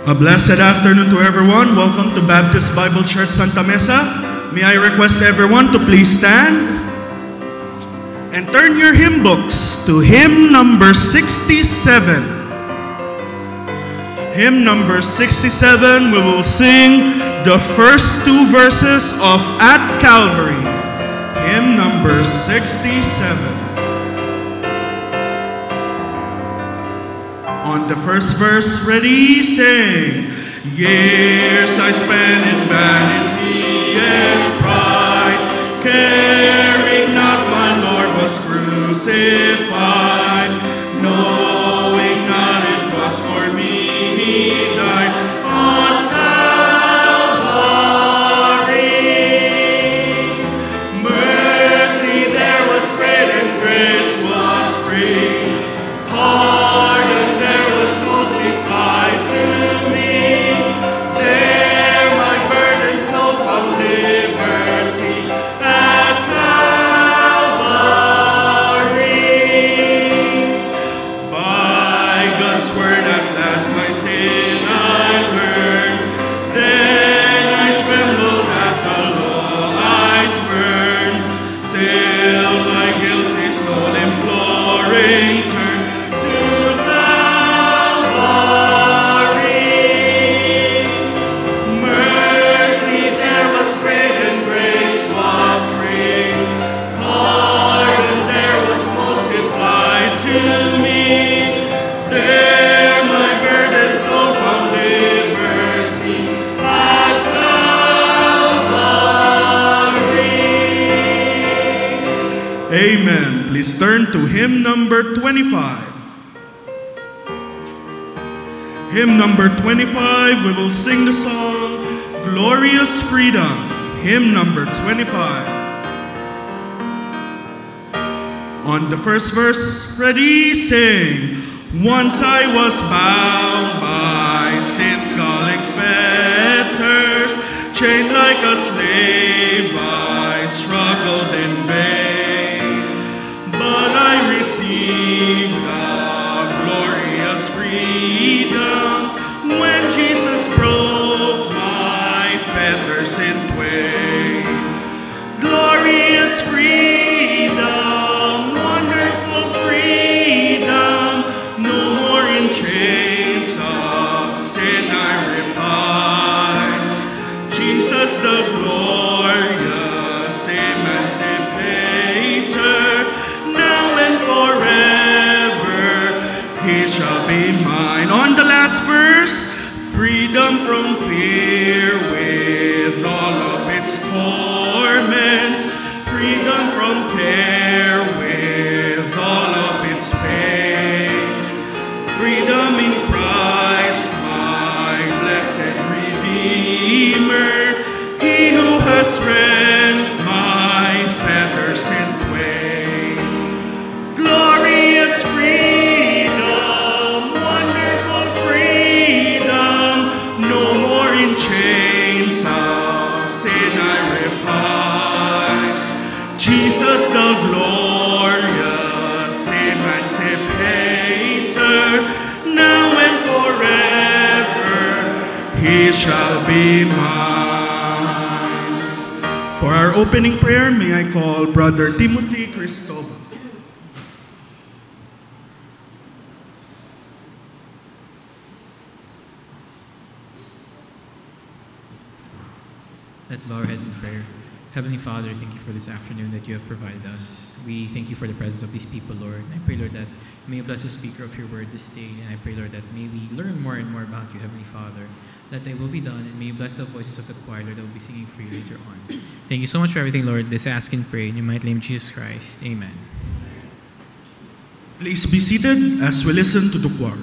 A blessed afternoon to everyone. Welcome to Baptist Bible Church Santa Mesa. May I request everyone to please stand and turn your hymn books to hymn number 67. Hymn number 67, we will sing the first two verses of At Calvary. Hymn number 67. On the first verse, ready, sing. Years I spent in vanity and pride, caring not my Lord was crucified, knowing not it was for me he died on Calvary. Mercy there was great and grace was free. Amen. Please turn to hymn number 25. Hymn number 25, we will sing the song, Glorious Freedom. Hymn number 25. On the first verse, ready, sing. Once I was bound by sin's galling fetters, chained like a slave, I struggled in vain. But I received the glorious freedom when Jesus broke my fetters in twain. Glorious freedom, wonderful freedom, no more in chains of sin I repine. Jesus the glorious emancipator, he shall be mine. On the last verse, freedom from fear with all of its torments, freedom from care with all of its pain, freedom in Christ, my blessed Redeemer, he who has rent my fetters in twain. Glorious freedom, wonderful freedom, no more in chains of sin I repine. Jesus the glorious emancipator, now and forever he shall be mine. For our opening prayer, may I call Brother Timothy Cristobal. Let's bow our heads in prayer. Heavenly Father, thank you for this afternoon that you have provided us. We thank you for the presence of these people, Lord. And I pray, Lord, that may you bless the speaker of your word this day. And I pray, Lord, that may we learn more and more about you, Heavenly Father, that they will be done. And may you bless the voices of the choir, Lord, that will be singing for you later on. Thank you so much for everything, Lord. This I ask and pray in your mighty name, Jesus Christ. Amen. Please be seated as we listen to the choir.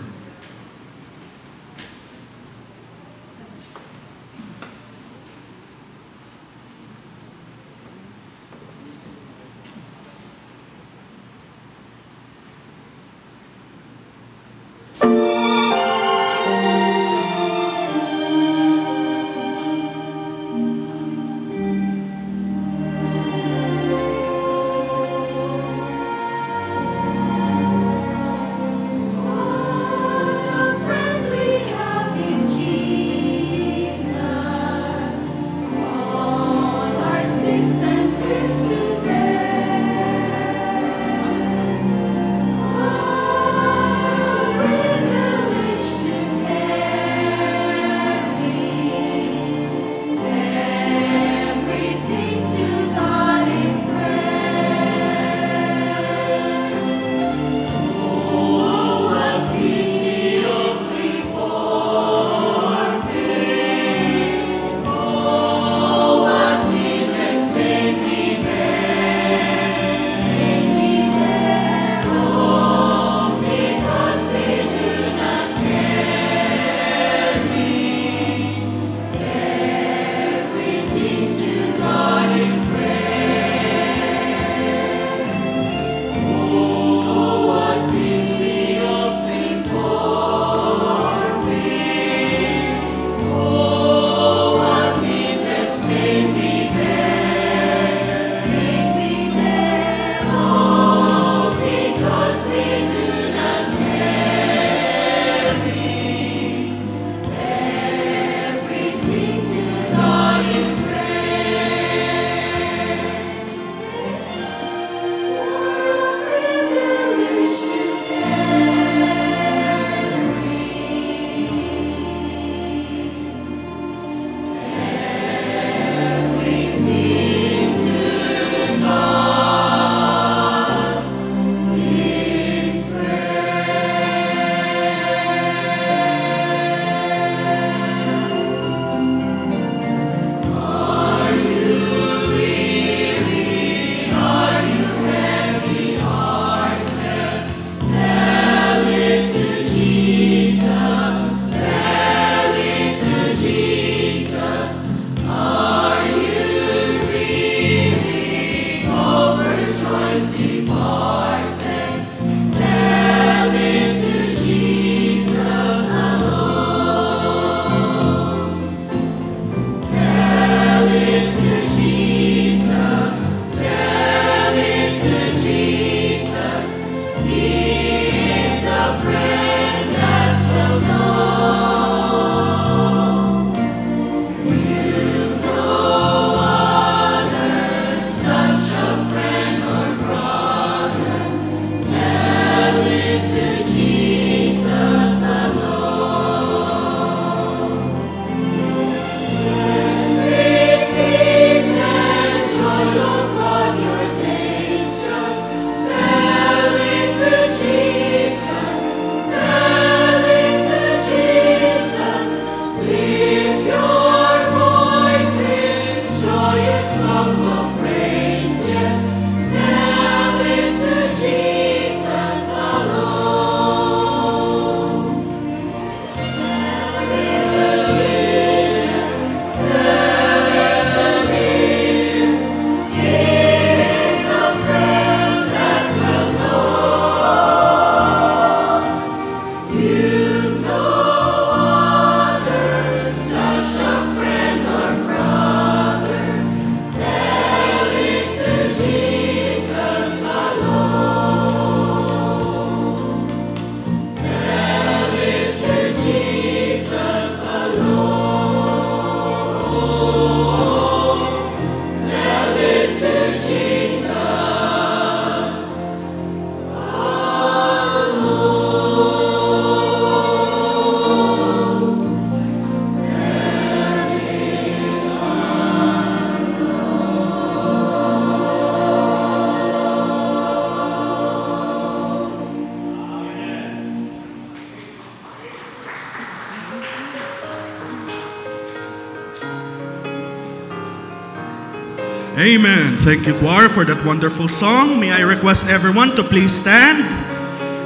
Amen. Thank you, choir, for that wonderful song. May I request everyone to please stand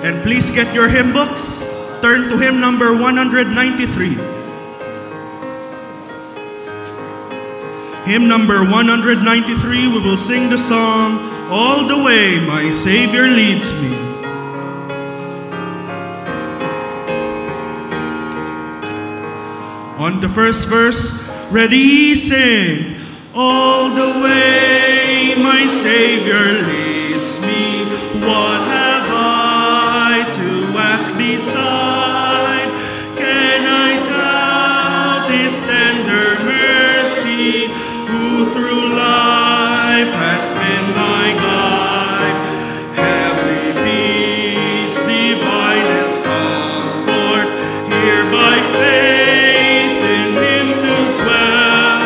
and please get your hymn books. Turn to hymn number 193. Hymn number 193, we will sing the song, All the Way My Savior Leads Me. On the first verse, ready, sing. All the way my Savior leads me, what have I to ask beside? Can I doubt His tender mercy, who through life has been my guide? Heavenly peace, divinest comfort, here by faith in Him to dwell.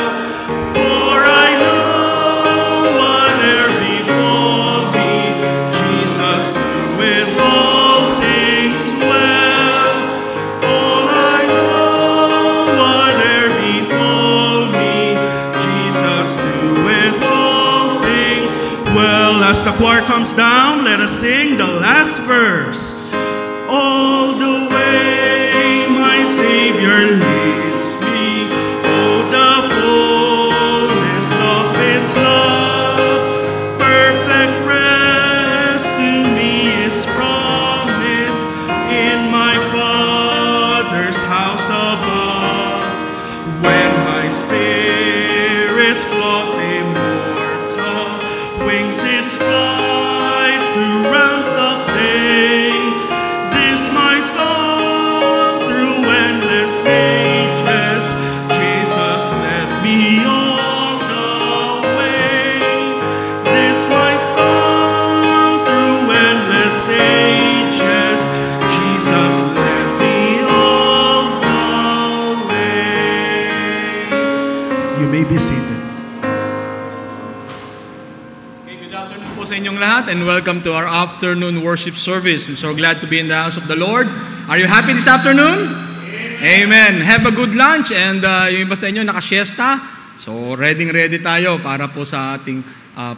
For I know whate'er befall me, Jesus doeth all things well. All I know whate'er befall me, Jesus doeth all things well. As the choir comes down, let us sing the last verse. All the way my Savior leads me, oh, the fullness of His love, perfect rest to me is promised in my Father's house above. When my spirit cloth immortal wings its flight through realms of day, this my song through endless ages, Jesus led me all the way. This my song through endless ages, Jesus led me all the way. You may be seated. Okay, good afternoon po sa inyong lahat and welcome to our afternoon worship service. I'm so glad to be in the house of the Lord. Are you happy this afternoon? Amen. Have a good lunch and yung iba sa inyo nakasiesta. So ready tayo para po sa ating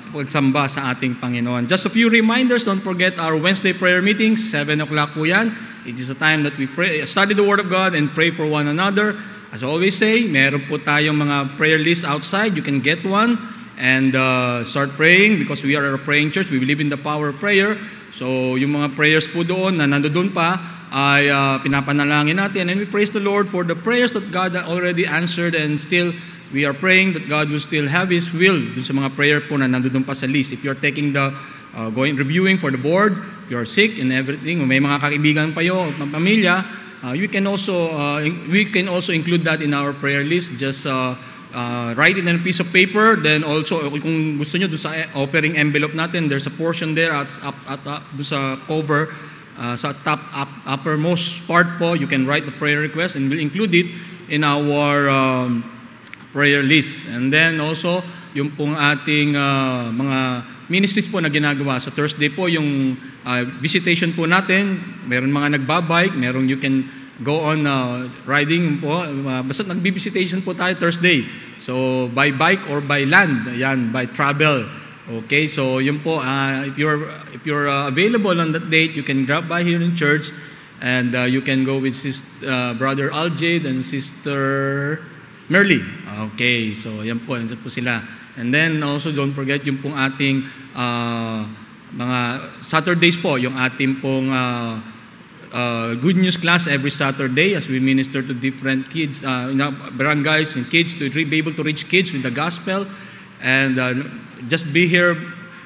pagsamba sa ating Panginoon. Just a few reminders, don't forget our Wednesday prayer meetings, 7 o'clock po yan. It is a time that we pray, study the Word of God and pray for one another. As I always say, meron po tayong mga prayer list outside. You can get one and start praying because we are a praying church. We believe in the power of prayer. So yung mga prayers po doon na nandoon pa ay pinapanalangin natin and we praise the Lord for the prayers that God already answered and still we are praying that God will still have His will dun sa mga prayer po na nandoon pa sa list. If you're taking the reviewing for the board, if you're sick and everything, may mga kaibigan pa kayo, pamilya, we can also include that in our prayer list. Just write it in a piece of paper. Then also, kung gusto nyo, doon sa offering envelope natin, there's a portion there at doon sa cover, sa top uppermost part po, you can write the prayer request and we'll include it in our prayer list. And then also, yung pong ating mga ministries po na ginagawa. Sa Thursday po, yung visitation po natin, meron mga nagbabike, meron you can go on riding po. Basta nagbibisitation po tayo Thursday. So, by bike or by land, yan, by travel. Okay, so yun po, if you're available on that date, you can drop by here in church and you can go with Brother Aljade and Sister Merly. Okay, so yan po sila. And then also don't forget yung pong ating mga Saturdays po, yung ating pong good news class every Saturday as we minister to different kids, barangays and kids to be able to reach kids with the gospel. And just be here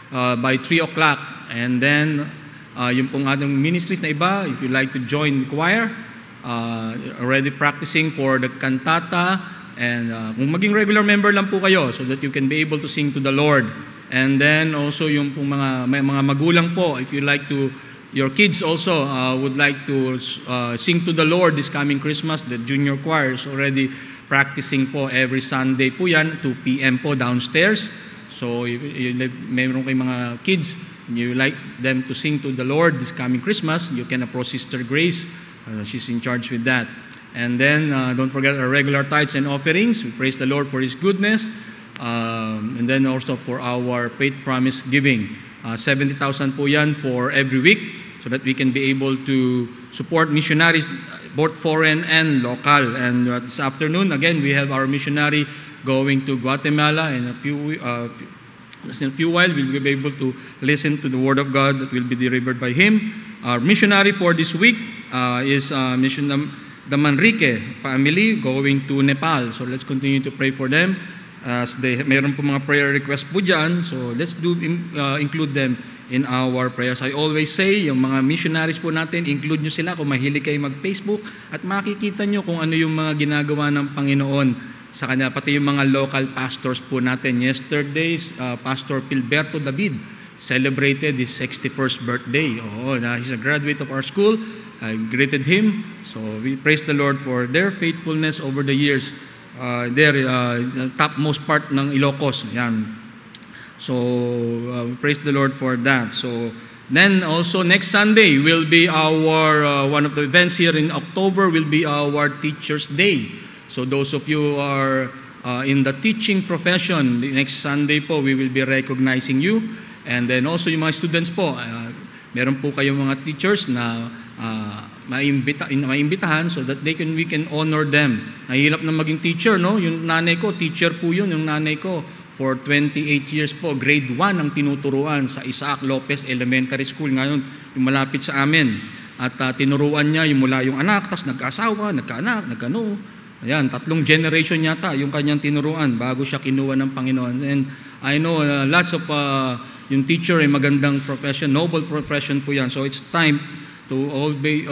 by 3 o'clock. And then yung pong ating ministries na iba, if you like to join the choir, already practicing for the cantata. And kung maging regular member lang po kayo so that you can be able to sing to the Lord. And then also yung pong mga magulang po, if you like to, your kids also would like to sing to the Lord this coming Christmas, the junior choir is already practicing po every Sunday po yan, 2 p.m. po downstairs. So if mayroon kayong mga kids and you like them to sing to the Lord this coming Christmas, you can approach Sister Grace. She's in charge with that. And then, don't forget our regular tithes and offerings. We praise the Lord for His goodness. And then also for our Faith Promise Giving. 70,000 po yan for every week so that we can be able to support missionaries, both foreign and local. And this afternoon, again, we have our missionary going to Guatemala. In a few while, we'll be able to listen to the Word of God that will be delivered by him. Our missionary for this week is the Manrique family going to Nepal. So let's continue to pray for them. As meron po mga prayer requests po dyan, so let's include them in our prayers. I always say, yung mga missionaries po natin, include nyo sila kung mahilig kayo mag-Facebook at makikita nyo kung ano yung mga ginagawa ng Panginoon sa kanya, pati yung mga local pastors po natin. Yesterday, Pastor Pilberto David celebrated his 61st birthday. He's a graduate of our school. I greeted him. So we praise the Lord for their faithfulness over the years. Topmost part ng Ilocos. Yan. So, praise the Lord for that. So, then also next Sunday will be our, one of the events here in October will be our Teacher's Day. So, those of you who are in the teaching profession, next Sunday po, we will be recognizing you. And then also yung mga students po, meron po kayong mga teachers na maimbitahan so that we can honor them. Nahihirap na maging teacher, no? Yung nanay ko, teacher po yun, yung nanay ko. For 28 years po, grade 1 ang tinuturuan sa Isaac Lopez Elementary School. Ngayon, yung malapit sa amin. At tinuruan niya yung mula yung anak, tas nagkaasawa, nagkaanak, nagkano. Ayan, 3 generation yata yung kanyang tinuruan bago siya kinuha ng Panginoon. And I know lots of yung teacher ay magandang profession, noble profession po yan. So it's time to be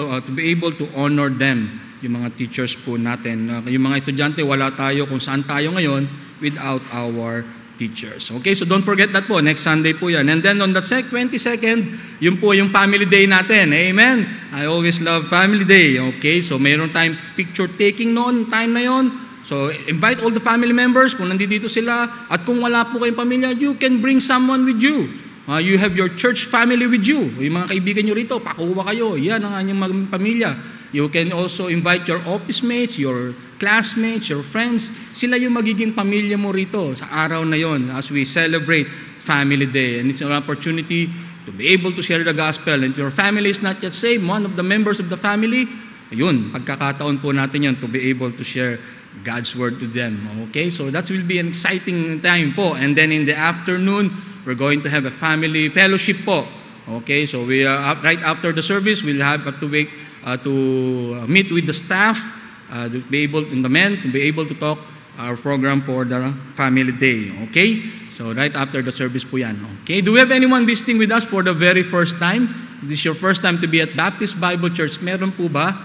able to honor them, yung mga teachers po natin. Yung mga estudyante, wala tayo kung saan tayo ngayon without our teachers. Okay, so don't forget that po. Next Sunday po yan. And then on the 22nd, yun po yung family day natin. Amen? I always love family day. Okay, so mayroon tayong picture taking noon, time na yon. So invite all the family members kung nandito sila. At kung wala po kayong pamilya, you can bring someone with you. You have your church family with you. Yung mga kaibigan nyo rito, pakuha kayo. Yan ang inyong pamilya. You can also invite your office mates, your classmates, your friends. Sila yung magiging pamilya mo rito sa araw na yon as we celebrate Family Day. And it's an opportunity to be able to share the gospel. And if your family is not yet saved, one of the members of the family, ayun, pagkakataon po natin yan to be able to share God's word to them. Okay, so that will be an exciting time po. And then in the afternoon, we're going to have a family fellowship po. Okay, so we are right after the service, we'll have to wait to meet with the staff, to be able in the men to be able to talk our program for the family day. Okay, so right after the service po yan. Okay, do we have anyone visiting with us for the very first time? This is your first time to be at Baptist Bible Church. Meron po ba?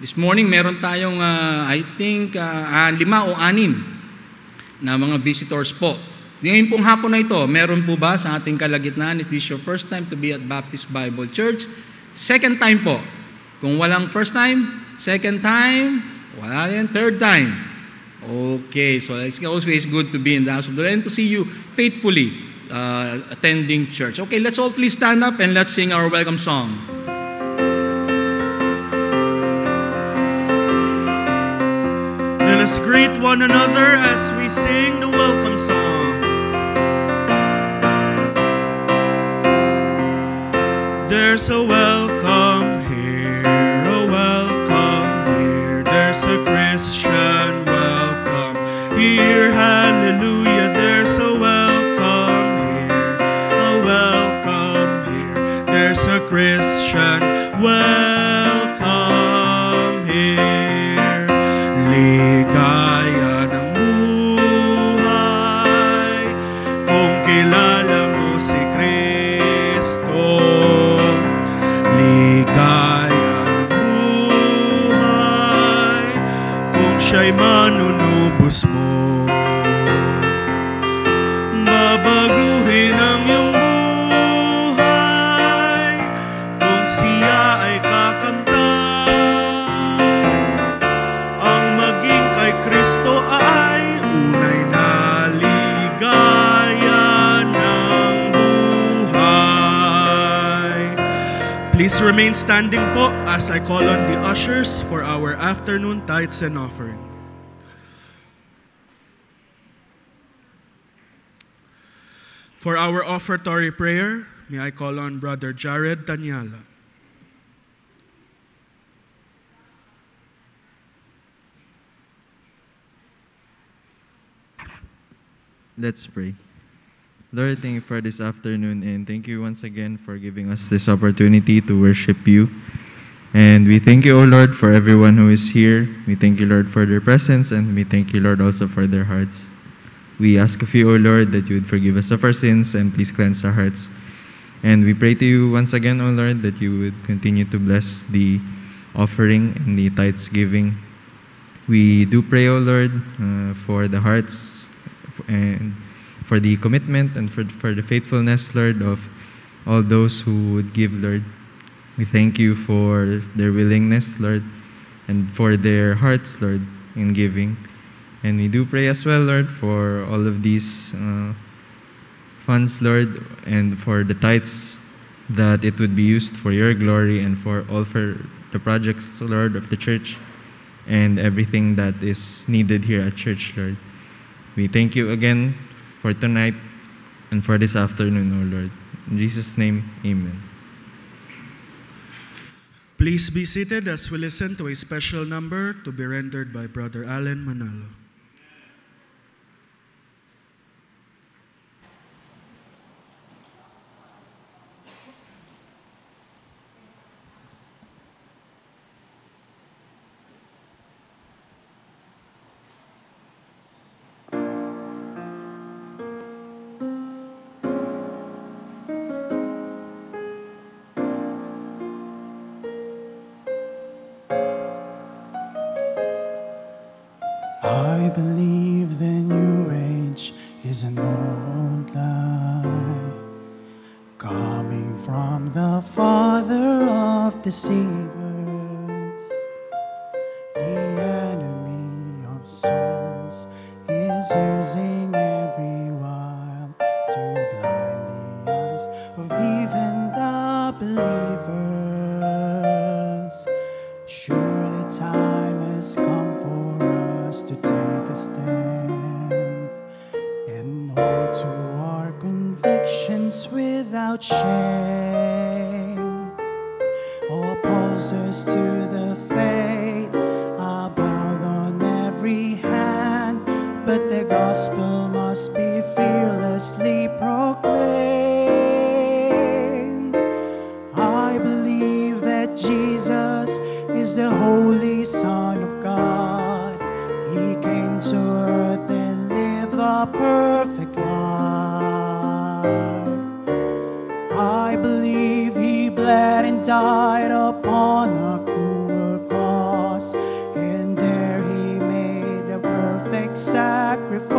This morning meron tayong I think 5 o 6 na mga visitors po. Ngayon pong hapon na ito, meron po ba sa ating kalagitnaan? Is this your first time to be at Baptist Bible Church? Second time po. Kung walang first time, second time, wala yan, third time. Okay, so it's always good to be in the house of the Lord and to see you faithfully attending church. Okay, let's all please stand up and let's sing our welcome song. Let us greet one another as we sing the welcome song. There's a welcome here, a welcome here. There's a Christian welcome here, hallelujah. There's a welcome here, a welcome here. There's a Christian welcome here. Ligaya ng buhay kung kilala mo si Kristo. Ligaya ng buhay kung siya'y manunubos mo. Babaguhin ang iyong buhay kung siya ay kakamtan. Ang maging kay Kristo ay unay na ligaya ng buhay. Please remain standing po as I call on the ushers for our afternoon tithes and offering. For our offertory prayer, may I call on Brother Jared Tanyala. Let's pray. Lord, thank you for this afternoon, and thank you once again for giving us this opportunity to worship you. And we thank you, O Lord, for everyone who is here. We thank you, Lord, for their presence, and we thank you, Lord, also for their hearts. We ask of you, O Lord, that you would forgive us of our sins and please cleanse our hearts. And we pray to you once again, O Lord, that you would continue to bless the offering and the tithes giving. We do pray, O Lord, for the hearts and for the commitment and for the faithfulness, Lord, of all those who would give, Lord. We thank you for their willingness, Lord, and for their hearts, Lord, in giving. And we do pray as well, Lord, for all of these funds, Lord, and for the tithes, that it would be used for your glory and for the projects, Lord, of the church and everything that is needed here at church, Lord. We thank you again for tonight and for this afternoon, O Lord. In Jesus' name, amen. Please be seated as we listen to a special number to be rendered by Brother Alan Manalo. I believe the new age is an old lie, coming from the father of deceivers, the enemy of souls is using every wile to blind the eyes of even the believers. Surely time has come for us to take a stand and hold to our convictions without shame. All opposers to the faith are bound on every hand, but the gospel must be fearlessly proclaimed. I believe that Jesus is the Holy Son of God. He came to earth and lived the perfect life. I believe he bled and died upon a cruel cross, and there he made a perfect sacrifice.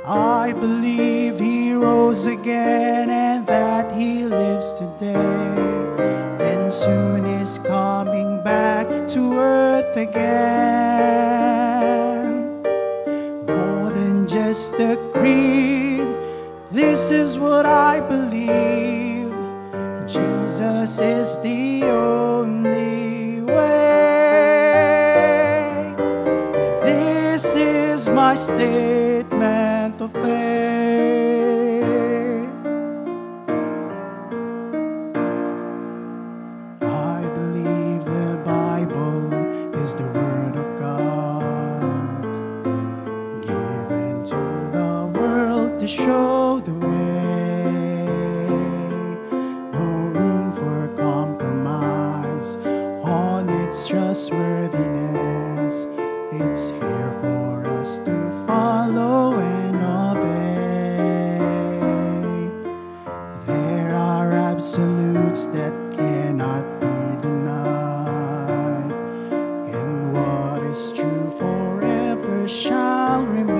I believe he rose again and that he lives today, and soon is coming back to earth again. More than just a creed, this is what I believe. Jesus is the only way. This is my statement of faith. I believe the Bible is the Word of God, given to the world to show the way. No room for compromise on its trustworthiness. It's here for us to follow and obey. There are absolutes that cannot be denied, and what is true forever shall remain.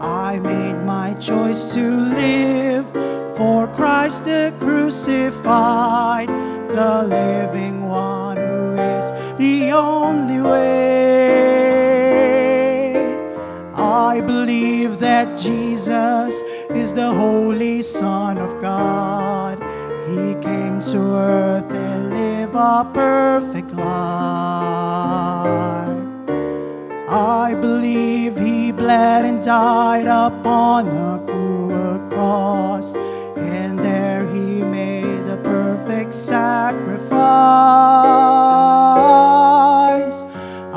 I made my choice to live for Christ the crucified, the living one who is the only way. I believe that Jesus is the Holy Son of God. He came to earth and lived a perfect life. I believe he bled and died upon the cruel cross, and there he made the perfect sacrifice.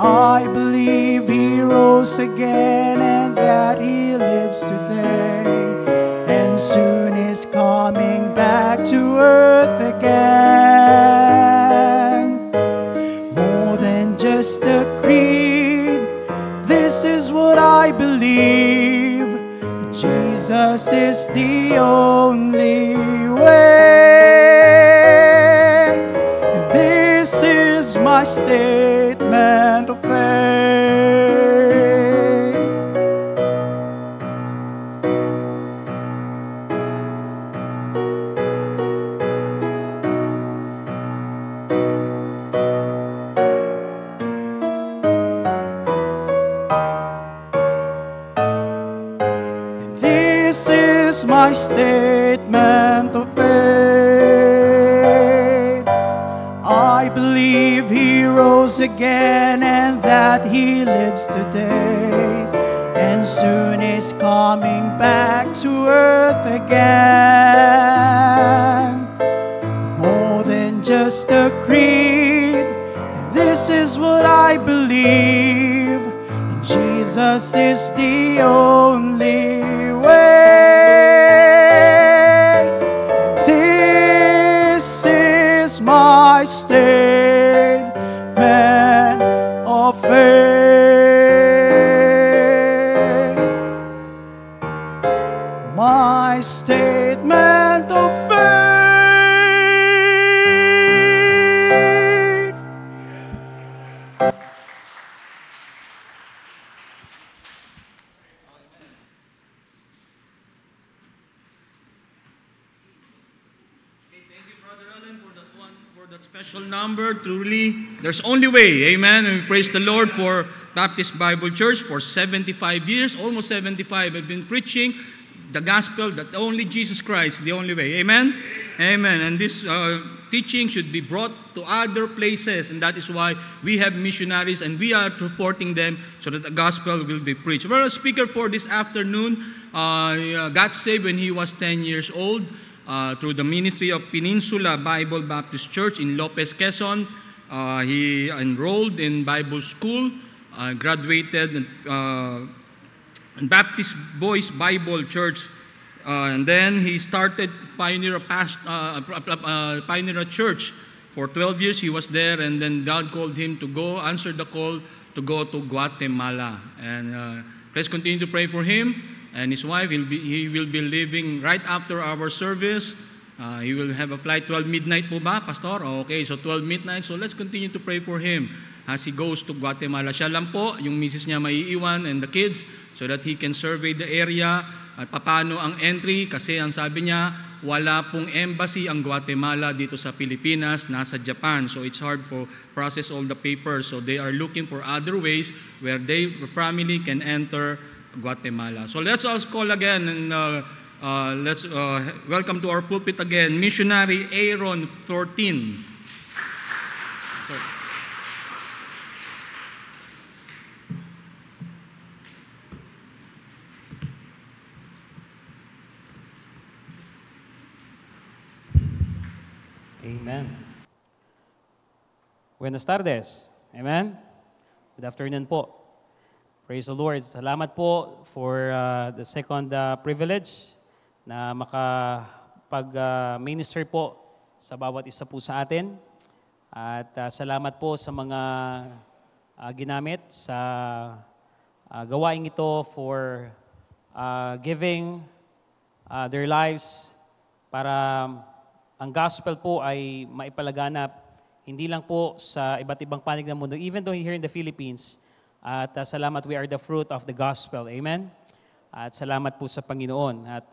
I believe he rose again and that he lives today, and soon is coming back to earth again. More than just a creed, this is what I believe: Jesus is the only way. This is my statement of faith. This is my statement of faith. I believe he rose again and that he lives today, and soon is coming back to earth again. More than just a creed, this is what I believe: Jesus is the only way. This is my statement of faith. My statement of faith. Special number. Truly, there's only way. Amen. And we praise the Lord for Baptist Bible Church for 75 years, almost 75. I've been preaching the gospel that only Jesus Christ is the only way. Amen. Amen. And this teaching should be brought to other places, and that is why we have missionaries and we are supporting them so that the gospel will be preached. Well, a speaker for this afternoon got saved when he was 10 years old. Through the ministry of Peninsula Bible Baptist Church in Lopez, Quezon. He enrolled in Bible school, graduated in Baptist Boys Bible Church, and then he started pioneer a church. For 12 years he was there, and then God called him to go, answer the call to go to Guatemala. And please continue to pray for him and his wife. He will be leaving right after our service. He will have a flight 12 midnight po ba, Pastor? Okay, so 12 midnight. So let's continue to pray for him as he goes to Guatemala. Siya lang po, yung misis niya maiiwan and the kids so that he can survey the area at paano ang entry, kasi ang sabi niya, wala pong embassy ang Guatemala dito sa Pilipinas, nasa Japan. So it's hard for process all the papers. So they are looking for other ways where their family can enter Guatemala. So let's all call again and let's welcome to our pulpit again, missionary Aaron Thornton. Amen. Buenas tardes. Amen. Good afternoon po. Praise the Lord. Salamat po for the second privilege na makapag-minister po sa bawat isa po sa atin. At salamat po sa mga ginamit sa gawaing ito for giving their lives para ang gospel po ay maipalaganap hindi lang po sa iba't ibang panig ng mundo, even though here in the Philippines. At salamat, we are the fruit of the gospel. Amen? At salamat po sa Panginoon. At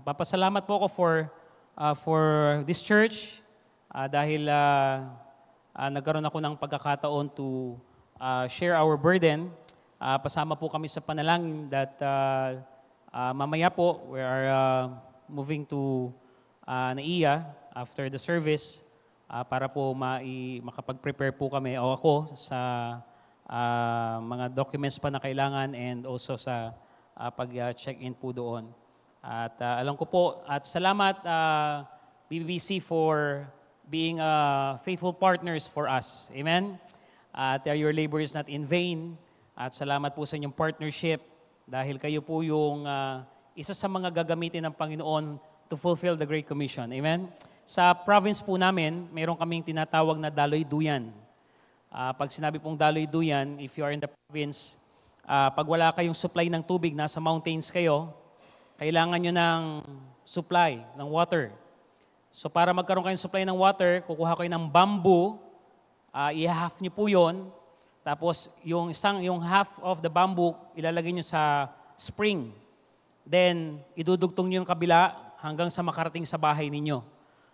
papasalamat po ako for this church dahil nagkaroon ako ng pagkakataon to share our burden. Pasama po kami sa panalangin that mamaya po we are moving to NAIA after the service para po makapag-prepare po kami o ako sa mga documents pa na kailangan and also sa pag-check-in po doon. At alam ko po, at salamat BBBC for being faithful partners for us. Amen? At your labor is not in vain. At salamat po sa inyong partnership dahil kayo po yung isa sa mga gagamitin ng Panginoon to fulfill the Great Commission. Amen? Sa province po namin, mayroon kaming tinatawag na Daloy Duyan. Pag sinabi pong Daloy Duyan, if you are in the province, pag wala kayong supply ng tubig, nasa mountains kayo, kailangan nyo ng supply ng water. So para magkaroon kayong supply ng water, kukuha kayo ng bamboo, i-half nyo po yun, tapos yung half of the bamboo, ilalagay nyo sa spring. Then, idudugtong nyo yung kabila hanggang sa makarating sa bahay ninyo.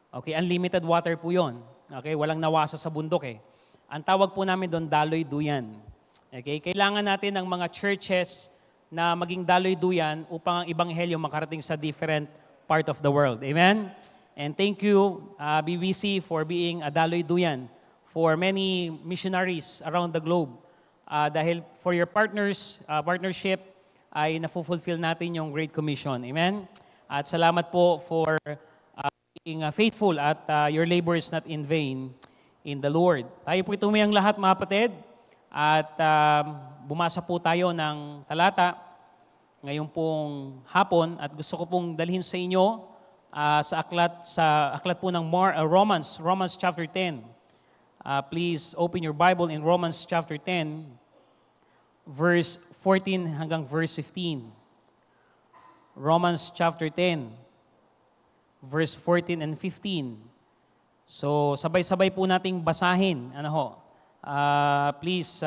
Okay, unlimited water po yun. Okay, walang nawasa sa bundok eh. Ang tawag po namin doon, Daloy Duyan. Okay, kailangan natin ng mga churches na maging Daloy Duyan upang ang ebanghelyo makarating sa different part of the world. Amen? And thank you, BBC, for being a Daloy Duyan for many missionaries around the globe. Dahil for your partnership, ay na-fulfill natin yung Great Commission. Amen? At salamat po for being faithful at your labor is not in vain in the Lord. Tayo po itumayang lahat, mga kapatid, at bumasa po tayo ng talata ngayon pong hapon at gusto ko pong dalhin sa inyo sa aklat po ng Romans chapter 10. Please open your Bible in Romans chapter 10, verse 14 hanggang verse 15. Romans chapter 10, verse 14 and 15. So, sabay-sabay po nating basahin. Please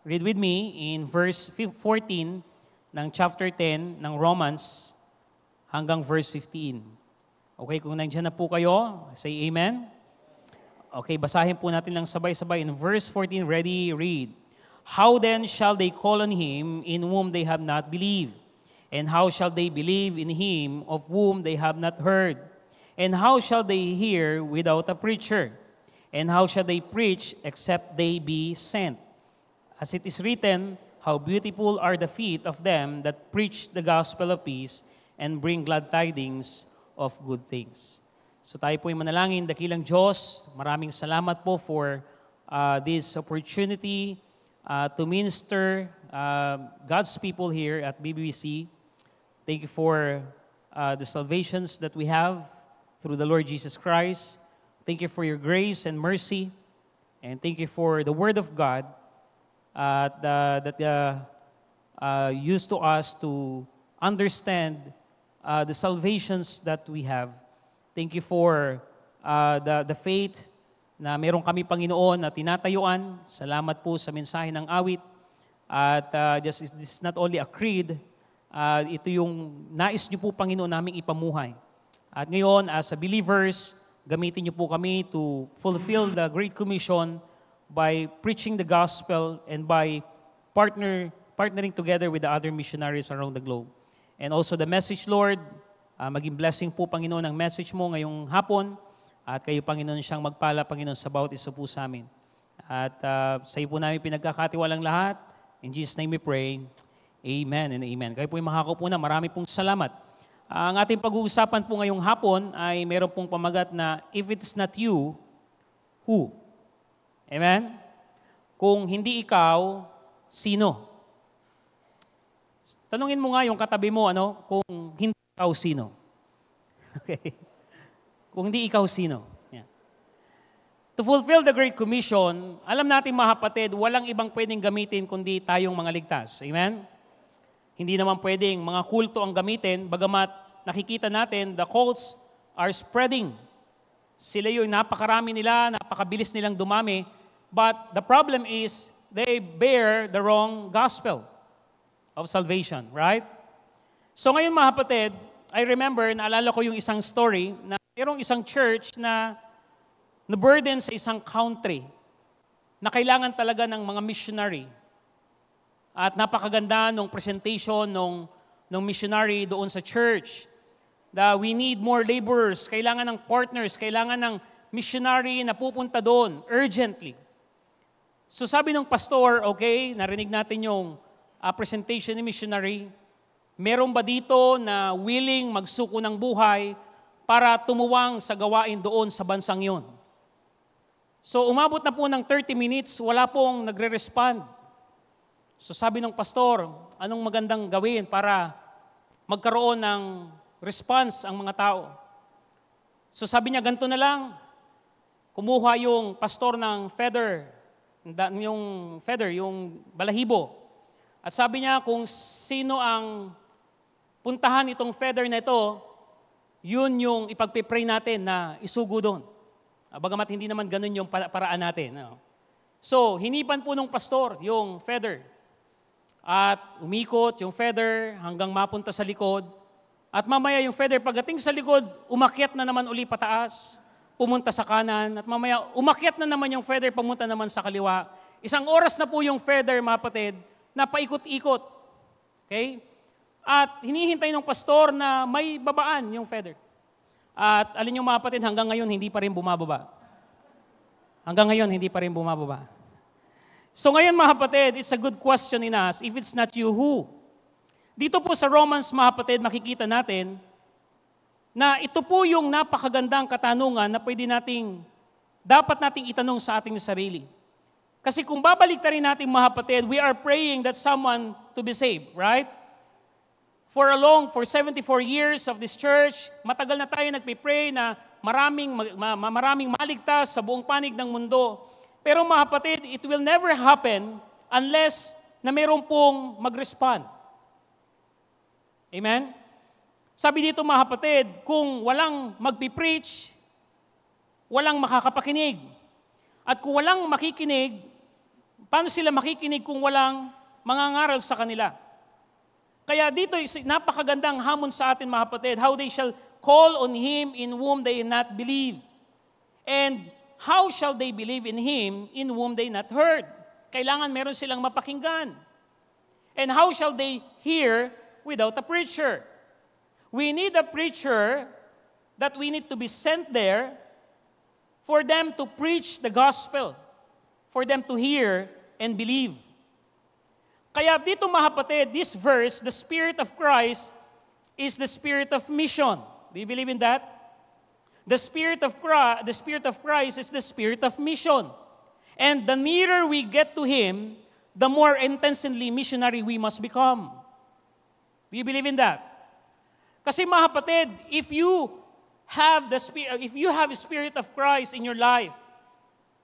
read with me in verse 14 ng chapter 10 ng Romans hanggang verse 15. Okay, kung nandiyan na po kayo, say amen. Okay, basahin po natin lang sabay-sabay. In verse 14, ready, read. How then shall they call on him in whom they have not believed? And how shall they believe in him of whom they have not heard? And how shall they hear without a preacher? And how shall they preach except they be sent? As it is written, how beautiful are the feet of them that preach the gospel of peace and bring glad tidings of good things. So tayo po yung manalangin, dakilang Diyos, maraming salamat po for this opportunity to minister God's people here at BBBC. Thank you for the salvations that we have through the Lord Jesus Christ. Thank you for your grace and mercy. And thank you for the Word of God that used to us to understand the salvations that we have. Thank you for the faith na meron kami, Panginoon, na tinatayuan. Salamat po sa mensahe ng awit. At this is not only a creed, ito yung nais niyo po, Panginoon, naming ipamuhay. At ngayon, as believers, gamitin niyo po kami to fulfill the Great Commission by preaching the gospel and by partnering together with the other missionaries around the globe. And also the message, Lord, maging blessing po, Panginoon, ang message mo ngayong hapon. At kayo, Panginoon, siyang magpala, Panginoon, sa bawat isa po sa amin. At sa iyo po namin pinagkakatiwalang lahat. In Jesus' name we pray. Amen and amen. Kayo po yung makakaupo na. Marami pong salamat. Ang ating pag-uusapan po ngayong hapon ay meron pong pamagat na, if it's not you, who? Amen? Kung hindi ikaw, sino? Tanungin mo nga yung katabi mo, kung hindi ikaw, sino? Okay. Kung hindi ikaw, sino? Yeah. To fulfill the Great Commission, alam natin, mga kapatid, walang ibang pwedeng gamitin kundi tayong mga ligtas. Amen? Hindi naman pwedeng mga kulto ang gamitin, bagamat nakikita natin, the cults are spreading. Sila yung napakarami nila, napakabilis nilang dumami, but the problem is, they bear the wrong gospel of salvation, right? So ngayon, mga kapatid, I remember, naalala ko yung isang story na mayroong isang church na burden sa isang country na kailangan talaga ng mga missionary. At napakaganda nung presentation nung missionary doon sa church. That we need more laborers, kailangan ng partners, kailangan ng missionary na pupunta doon urgently. So sabi ng pastor, okay, narinig natin yung presentation ni missionary. Meron ba dito na willing magsuko ng buhay para tumuwang sa gawain doon sa bansang yon? So umabot na po ng 30 minutes, wala pong nagre-respond. So sabi ng pastor, anong magandang gawin para magkaroon ng response ang mga tao? So sabi niya, ganito na lang, kumuha yung pastor ng feather, yung balahibo. At sabi niya, kung sino ang puntahan itong feather na ito, yun yung ipagpipray natin na isugo doon. Bagamat hindi naman ganun yung paraan natin. No? So, hinipan po ng pastor yung feather. At umikot yung feather hanggang mapunta sa likod. At mamaya yung feather, pagdating sa likod, umakyat na naman uli pataas, pumunta sa kanan. At mamaya, umakyat na naman yung feather, pumunta naman sa kaliwa. Isang oras na po yung feather, mga kapatid, na paikot-ikot. Okay? At hinihintay ng pastor na may babaan yung feather. At alin yung mga kapatid, hanggang ngayon hindi pa rin bumababa. Hanggang ngayon hindi pa rin bumababa. So ngayon mga kapatid, it's a good question in us, if it's not you, who? Dito po sa Romans mga kapatid, makikita natin na ito po yung napakagandang katanungan na dapat nating itanong sa ating sarili. Kasi kung babalik rin natin mga kapatid, we are praying that someone to be saved, right? For 74 years of this church, matagal na tayo nagpipray na maraming maligtas sa buong panig ng mundo. Pero mga kapatid, it will never happen unless na mayroon pong mag-respond. Amen? Sabi dito mga kapatid, kung walang magpipreach, walang makakapakinig. At kung walang makikinig, paano sila makikinig kung walang mangangaral sa kanila? Kaya dito, napakagandang hamon sa atin mga kapatid, how they shall call on Him in whom they not believe. And how shall they believe in Him in whom they not heard? Kailangan meron silang mapakinggan. And how shall they hear without a preacher? We need a preacher that we need to be sent there for them to preach the gospel, for them to hear and believe. Kaya dito mga kapatid, this verse, the Spirit of Christ is the Spirit of mission. Do you believe in that? The Spirit of Christ is the Spirit of mission. And the nearer we get to Him, the more intensely missionary we must become. Do you believe in that? Kasi mga kapatid, if you have the Spirit of Christ in your life,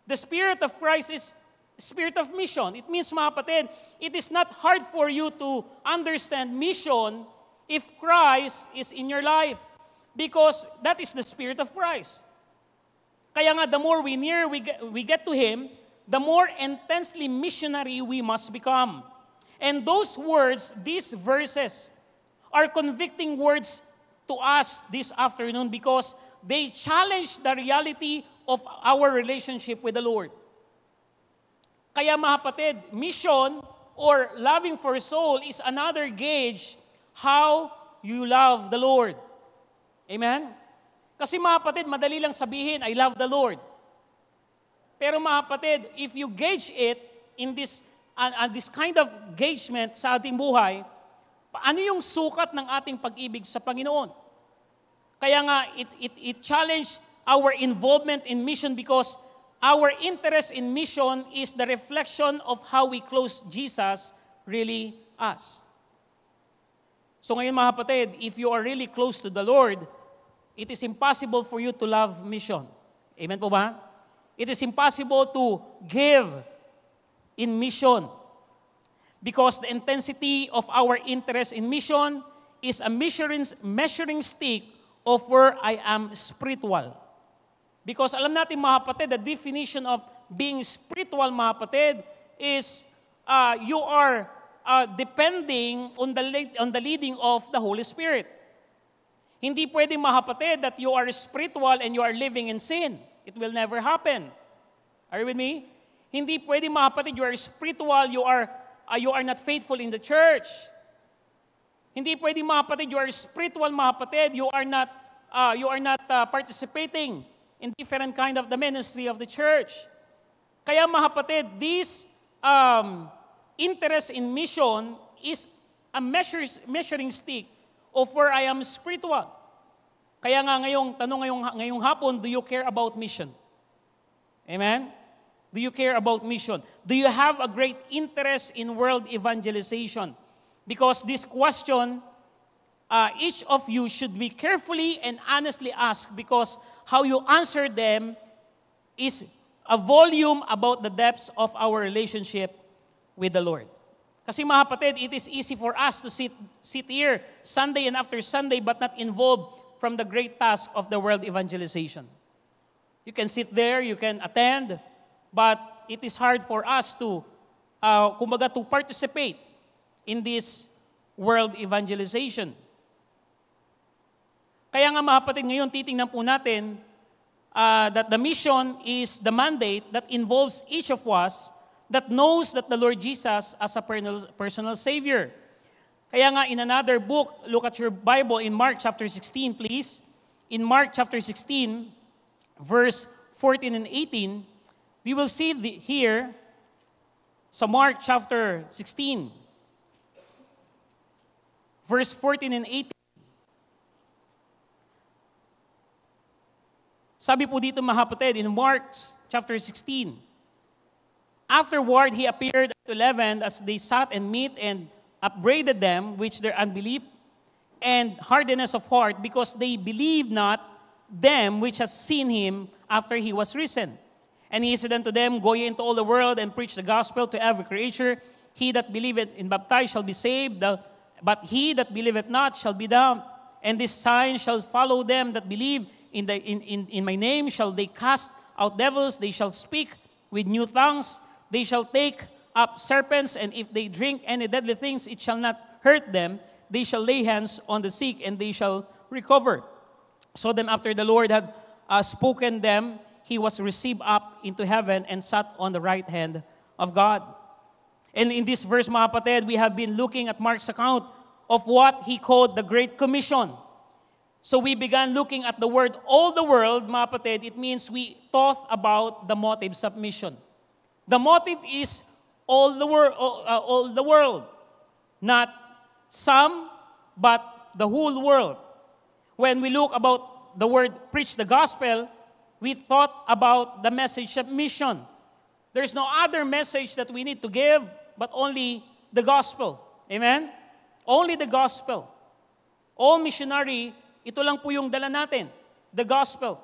the Spirit of Christ is Spirit of mission. It means mga kapatid, it is not hard for you to understand mission if Christ is in your life. Because that is the Spirit of Christ. Kaya nga, the more we get to Him, the more intensely missionary we must become. And those words, these verses, are convicting words to us this afternoon because they challenge the reality of our relationship with the Lord. Kaya mga kapatid, mission or loving for soul is another gauge how you love the Lord. Amen? Kasi mga kapatid, madali lang sabihin, I love the Lord. Pero mga kapatid, if you gauge it in this kind of engagement sa ating buhay, ano yung sukat ng ating pag-ibig sa Panginoon? Kaya nga, it challenged our involvement in mission because our interest in mission is the reflection of how we close Jesus really us. So ngayon mga kapatid, if you are really close to the Lord, it is impossible for you to love mission. Amen po ba? It is impossible to give in mission. Because the intensity of our interest in mission is a measuring stick of where I am spiritual. Because alam natin mga kapatid, the definition of being spiritual mga kapatid is you are depending on the leading of the Holy Spirit. Hindi pwedeng mga kapatid that you are spiritual and you are living in sin. It will never happen. Are you with me? Hindi pwedeng mga kapatid, you are spiritual, you are not faithful in the church. Hindi pwedeng mga kapatid, you are spiritual mga kapatid, you are not participating in different kind of the ministry of the church. Kaya mga kapatid, this interest in mission is a measuring stick of where I am spiritual. Kaya nga ngayong hapon, do you care about mission? Amen? Do you care about mission? Do you have a great interest in world evangelization? Because this question, each of you should be carefully and honestly asked, because how you answer them is a volume about the depths of our relationship with the Lord. Kasi mga kapatid, it is easy for us to sit here Sunday and after Sunday but not involved from the great task of the world evangelization. You can sit there, you can attend, but it is hard for us to participate in this world evangelization. Kaya nga mga kapatid, ngayon titingnan po natin that the mission is the mandate that involves each of us that knows that the Lord Jesus as a personal Savior. Kaya nga in another book, look at your Bible in Mark chapter 16, please. In Mark chapter 16, verse 14 and 18, we will see here sa Mark chapter 16, verse 14 and 18. Sabi po dito mga kapatid, in Mark chapter 16, afterward he appeared to 11 as they sat and meat and upbraided them which their unbelief and hardness of heart, because they believed not them which has seen him after he was risen. And he said unto them, Go ye into all the world and preach the gospel to every creature. He that believeth and baptized shall be saved, but he that believeth not shall be damned. And this sign shall follow them that believe. In my name shall they cast out devils, they shall speak with new tongues, they shall take up serpents, and if they drink any deadly things, it shall not hurt them. They shall lay hands on the sick, and they shall recover. So then after the Lord had spoken them, he was received up into heaven and sat on the right hand of God. And in this verse, mga kapatid, we have been looking at Mark's account of what he called the Great Commission. So we began looking at the word all the world, mga kapatid. It means we thought about the motives of mission. The motive is all the world, not some, but the whole world. When we look about the word preach the gospel, we thought about the message of mission. There's no other message that we need to give but only the gospel. Amen? Only the gospel. All missionary, ito lang po yung dala natin, the gospel.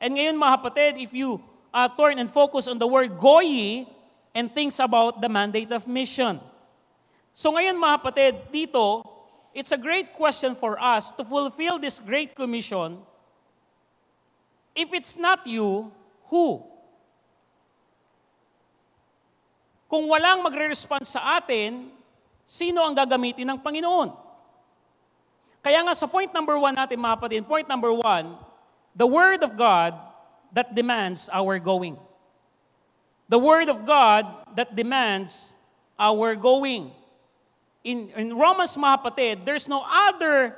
And ngayon mga kapatid, if you turn and focus on the word go ye, and thinks about the mandate of mission. So ngayon mga kapatid, dito, it's a great question for us to fulfill this great commission. If it's not you, who? Kung walang magre-respond sa atin, sino ang gagamitin ng Panginoon? Kaya nga sa point number 1 natin mga kapatid, point number 1, the Word of God that demands our going. The Word of God that demands our going. In Romans, mga kapatid, there's no other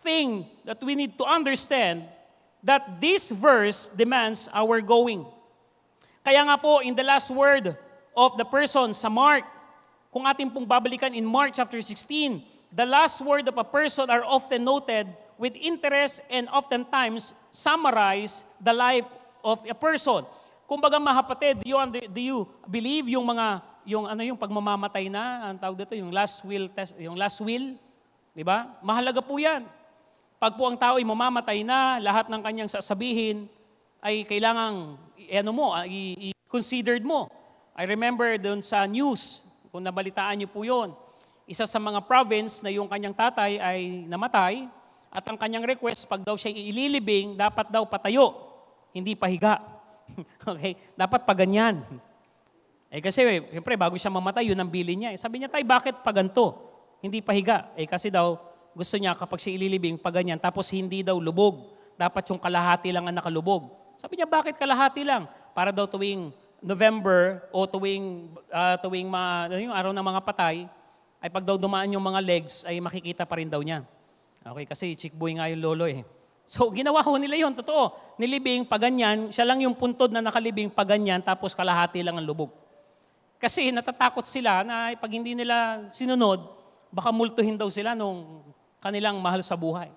thing that we need to understand that this verse demands our going. Kaya nga po, in the last word of the person sa Mark, kung ating pong babalikan in Mark chapter 16, the last word of a person are often noted with interest and oftentimes summarize the life of a person. Kumbaga mga kapatid, do you believe yung pagmamamatay na, ang tawag dito, yung last will, di ba? Mahalaga po 'yan. Pag po ang tao ay mamamatay na, lahat ng kanyang sasabihin ay kailangang i-considered mo. I remember doon sa news, kung nabalitaan niyo po 'yon, isa sa mga province na yung kanyang tatay ay namatay at ang kanyang request, pag daw siya ililibing, dapat daw patayo, hindi pahiga. Okay? Dapat pa ganyan. Kasi, siyempre, bago siya mamatay, yun ang bilin niya. Sabi niya, tay, bakit pa ganito? Hindi pahiga. Kasi daw, gusto niya kapag siya ililibing, pa ganyan, tapos hindi daw lubog. Dapat yung kalahati lang ang nakalubog. Sabi niya, bakit kalahati lang? Para daw tuwing November o tuwing yung araw ng mga patay, ay pag daw dumaan yung mga legs, ay makikita pa rin daw niya. Okay, kasi chick boy nga yung lolo eh. So ginawa ho nila yun, totoo. Nilibing paganyan, siya lang yung puntod na nakalibing paganyan, tapos kalahati lang ang lubog. Kasi natatakot sila na pag hindi nila sinunod, baka multuhin daw sila nung kanilang mahal sa buhay.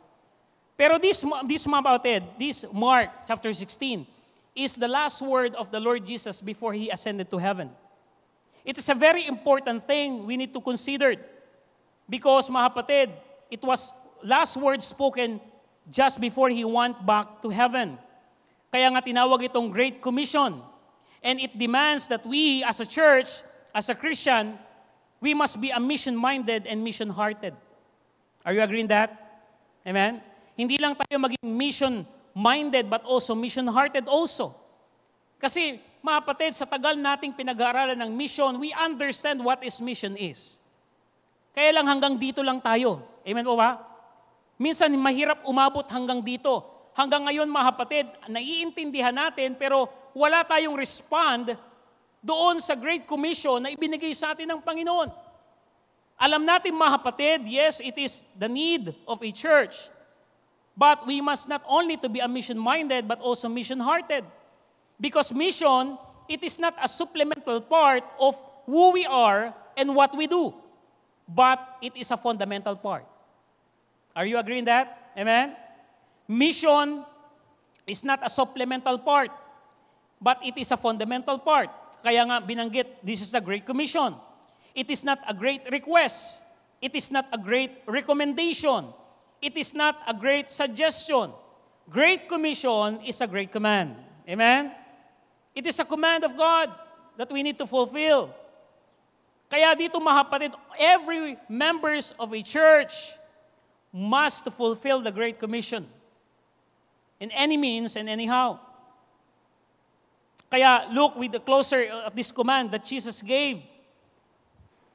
Pero this mga kapatid, this Mark chapter 16, is the last word of the Lord Jesus before He ascended to heaven. It is a very important thing we need to consider. Because mga kapatid, it was last word spoken just before He went back to heaven. Kaya nga tinawag itong Great Commission. And it demands that we as a church, as a Christian, we must be a mission-minded and mission-hearted. Are you agreeing that? Amen? Hindi lang tayo maging mission-minded but also mission-hearted also. Kasi mga kapatid, sa tagal nating pinag-aaralan ng mission, we understand what is mission is. Kaya lang hanggang dito lang tayo. Amen po ba? Minsan mahirap umabot hanggang dito. Hanggang ngayon mga kapatid, naiintindihan natin pero wala tayong respond doon sa Great Commission na ibinigay sa atin ng Panginoon. Alam natin mga kapatid, yes, it is the need of a church. But we must not only to be a mission-minded but also mission-hearted. Because mission, it is not a supplemental part of who we are and what we do. But it is a fundamental part. Are you agreeing that? Amen? Mission is not a supplemental part, but it is a fundamental part. Kaya nga binanggit, this is a great commission. It is not a great request. It is not a great recommendation. It is not a great suggestion. Great commission is a great command. Amen? It is a command of God that we need to fulfill. Kaya dito mga kapatid, every members of a church must fulfill the Great Commission in any means and anyhow. Kaya look with the closer at this command that Jesus gave.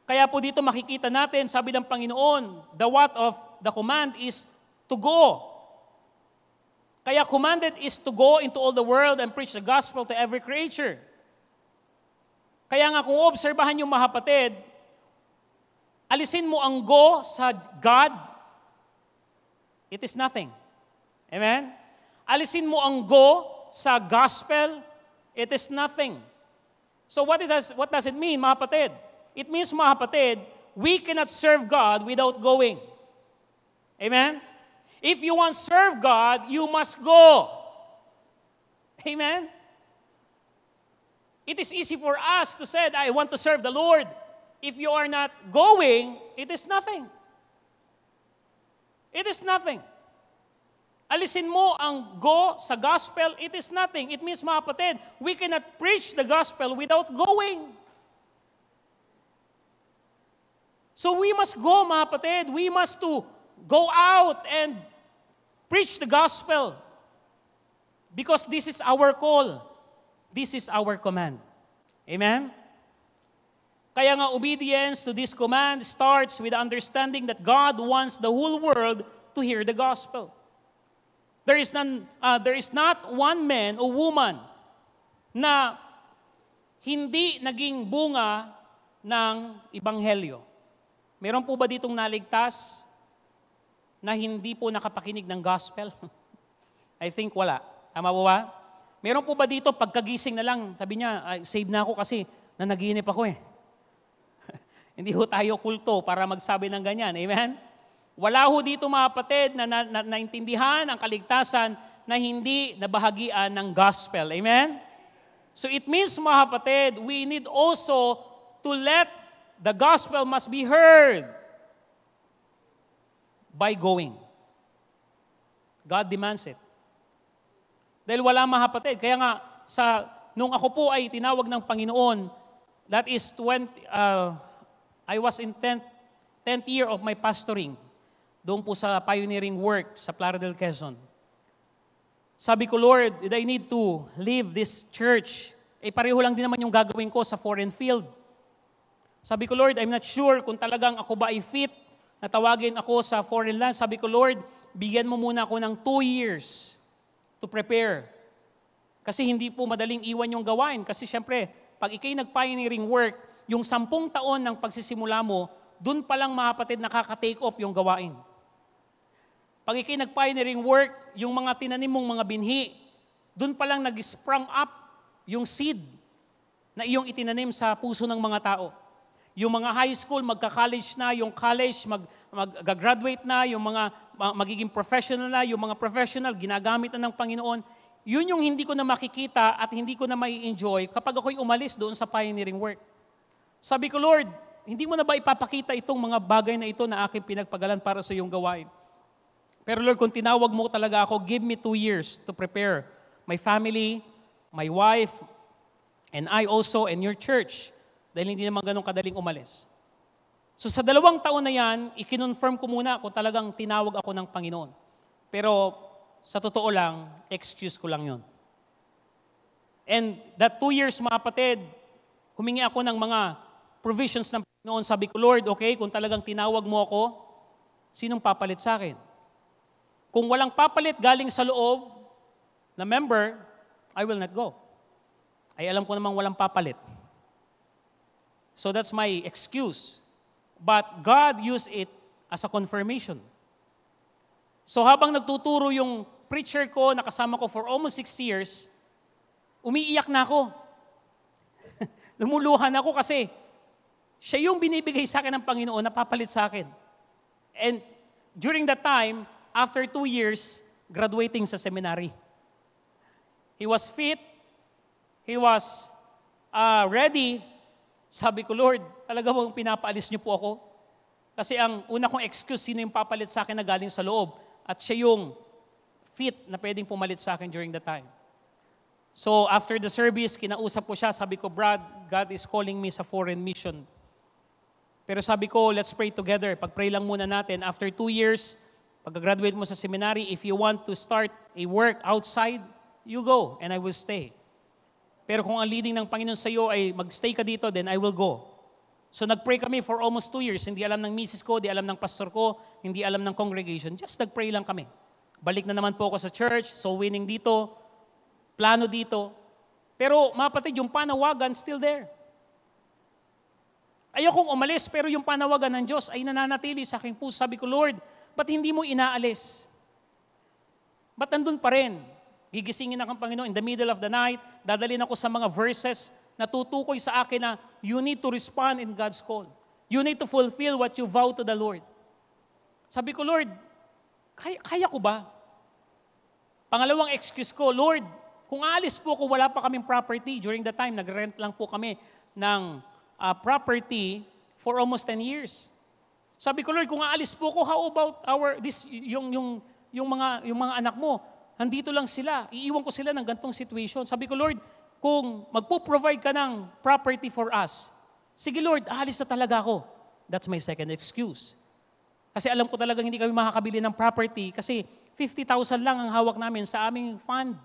Kaya po dito makikita natin, sabi ng Panginoon, the what of the command is to go. Kaya commanded is to go into all the world and preach the gospel to every creature. Kaya nga kung obserbahan yung mga kapatid, alisin mo ang go sa God, it is nothing. Amen? Alisin mo ang go sa gospel, it is nothing. So what does it mean, mga kapatid? It means, mga kapatid, we cannot serve God without going. Amen? If you want to serve God, you must go. Amen? It is easy for us to say, I want to serve the Lord. If you are not going, it is nothing. It is nothing. Alisin mo ang go sa gospel, it is nothing. It means, mga kapatid, we cannot preach the gospel without going. So we must go, mga kapatid. We must to go out and preach the gospel. Because this is our call. This is our command. Amen? Kaya nga obedience to this command starts with understanding that God wants the whole world to hear the gospel. There is not one man or woman na hindi naging bunga ng ebanghelyo. Meron po ba ditong naligtas na hindi po nakapakinig ng gospel? I think wala. Tama po ba? Meron po ba dito pagkagising na lang, sabi niya, save na ako kasi nanaginip ako eh. Hindi ho tayo kulto para magsabi ng ganyan. Amen? Wala ho dito mga kapatid na naintindihan ang kaligtasan na hindi nabahagian ng gospel. Amen? So it means mga kapatid, we need also to let the gospel must be heard by going. God demands it. Dahil wala mga kapatid. Kaya nga, nung ako po ay tinawag ng Panginoon, that is I was in 10th year of my pastoring, doon po sa pioneering work sa Plaridel, Quezon. Sabi ko, Lord, did I need to leave this church? Pareho lang din naman yung gagawin ko sa foreign field. Sabi ko, Lord, I'm not sure kung talagang ako ba ay fit na tawagin ako sa foreign land. Sabi ko, Lord, bigyan mo muna ako ng 2 years to prepare. Kasi hindi po madaling iwan yung gawain. Kasi syempre, pag ikay nag-pioneering work, yung 10 taon ng pagsisimula mo, dun palang mga kapatid nakaka-take off yung gawain. Pag ikay nag-pioneering work, yung mga tinanim mong mga binhi, doon pa lang nag-sprung up yung seed na iyong itinanim sa puso ng mga tao. Yung mga high school, magka-college na, yung college, mag-graduate na, yung mga magiging professional na, yung mga professional, ginagamit na ng Panginoon. Yun yung hindi ko na makikita at hindi ko na mai-enjoy kapag ako'y umalis doon sa pioneering work. Sabi ko, Lord, hindi mo na ba ipapakita itong mga bagay na ito na aking pinagpagalan para sa iyong gawain? Pero Lord, kung tinawag mo talaga ako, give me 2 years to prepare my family, my wife, and I also, and your church, dahil hindi naman ganun kadaling umalis. So sa 2 taon na yan, ikinonfirm ko muna kung talagang tinawag ako ng Panginoon. Pero sa totoo lang, excuse ko lang yon. And that 2 years, mga kapatid, humingi ako ng mga provisions ng Panginoon. Sabi ko, Lord, okay, kung talagang tinawag mo ako, sinong papalit sa akin? Kung walang papalit galing sa loob na member, I will not go. Ay alam ko namang walang papalit. So that's my excuse. But God used it as a confirmation. So habang nagtuturo yung preacher ko, nakasama ko for almost 6 years, umiiyak na ako. Lumuluhan ako kasi siya yung binibigay sa akin ng Panginoon na papalit sa akin. And during that time, after 2 years, graduating sa seminary. He was fit. He was ready. Sabi ko, Lord, talaga bang pinapaalis niyo po ako? Kasi ang una kong excuse, sino yung papalit sa akin na galing sa loob? At siya yung fit na pwedeng pumalit sa akin during the time. So after the service, kinausap ko siya. Sabi ko, Brad, God is calling me sa foreign mission. Pero sabi ko, let's pray together. Pag-pray lang muna natin. After 2 years, pagka-graduate mo sa seminary, if you want to start a work outside, you go and I will stay. Pero kung ang leading ng Panginoon sa iyo ay mag-stay ka dito, then I will go. So nag-pray kami for almost 2 years. Hindi alam ng misis ko, hindi alam ng pastor ko, hindi alam ng congregation. Just nag-pray lang kami. Balik na naman po ako sa church, so winning dito, plano dito. Pero mga kapatid, yung panawagan still there. Ayokong umalis, pero yung panawagan ng Diyos ay nananatili sa aking puso. Sabi ko, Lord, ba't hindi mo inaalis? Ba't nandun pa rin? Gigisingin ako ng Panginoon in the middle of the night, dadalhin ako sa mga verses na tutukoy sa akin na you need to respond in God's call. You need to fulfill what you vow to the Lord. Sabi ko, Lord, kaya ko ba? Pangalawang excuse ko, Lord, kung aalis po ko, wala pa kaming property. During the time, nag-rent lang po kami ng property for almost 10 years. Sabi ko, Lord, kung aalis po ko, how about yung mga anak mo? Andito lang sila. Iiwan ko sila ng gantong situation. Sabi ko, Lord, kung magpo-provide ka ng property for us, sige Lord, aalis na talaga ako. That's my second excuse. Kasi alam ko talagang hindi kami makakabili ng property kasi 50,000 lang ang hawak namin sa aming fund.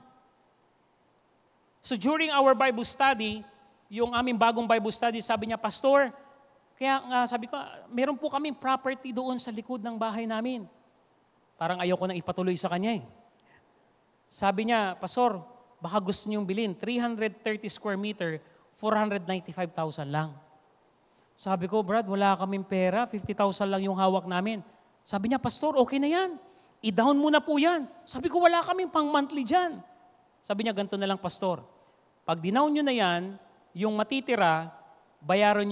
So during our Bible study, yung aming bagong Bible study, sabi niya, Pastor, kaya nga sabi ko, meron po kaming property doon sa likod ng bahay namin. Parang ayaw ko nang ipatuloy sa kanya eh. Sabi niya, Pastor, baka gusto niyong bilhin, 330 square meter, 495,000 lang. Sabi ko, Brad, wala kaming pera, 50,000 lang yung hawak namin. Sabi niya, Pastor, okay na yan. I-down mo na po yan. Sabi ko, wala kaming pang monthly dyan. Sabi niya, ganito na lang, Pastor. Pag dinown nyo na yan, yung matitira, bayaran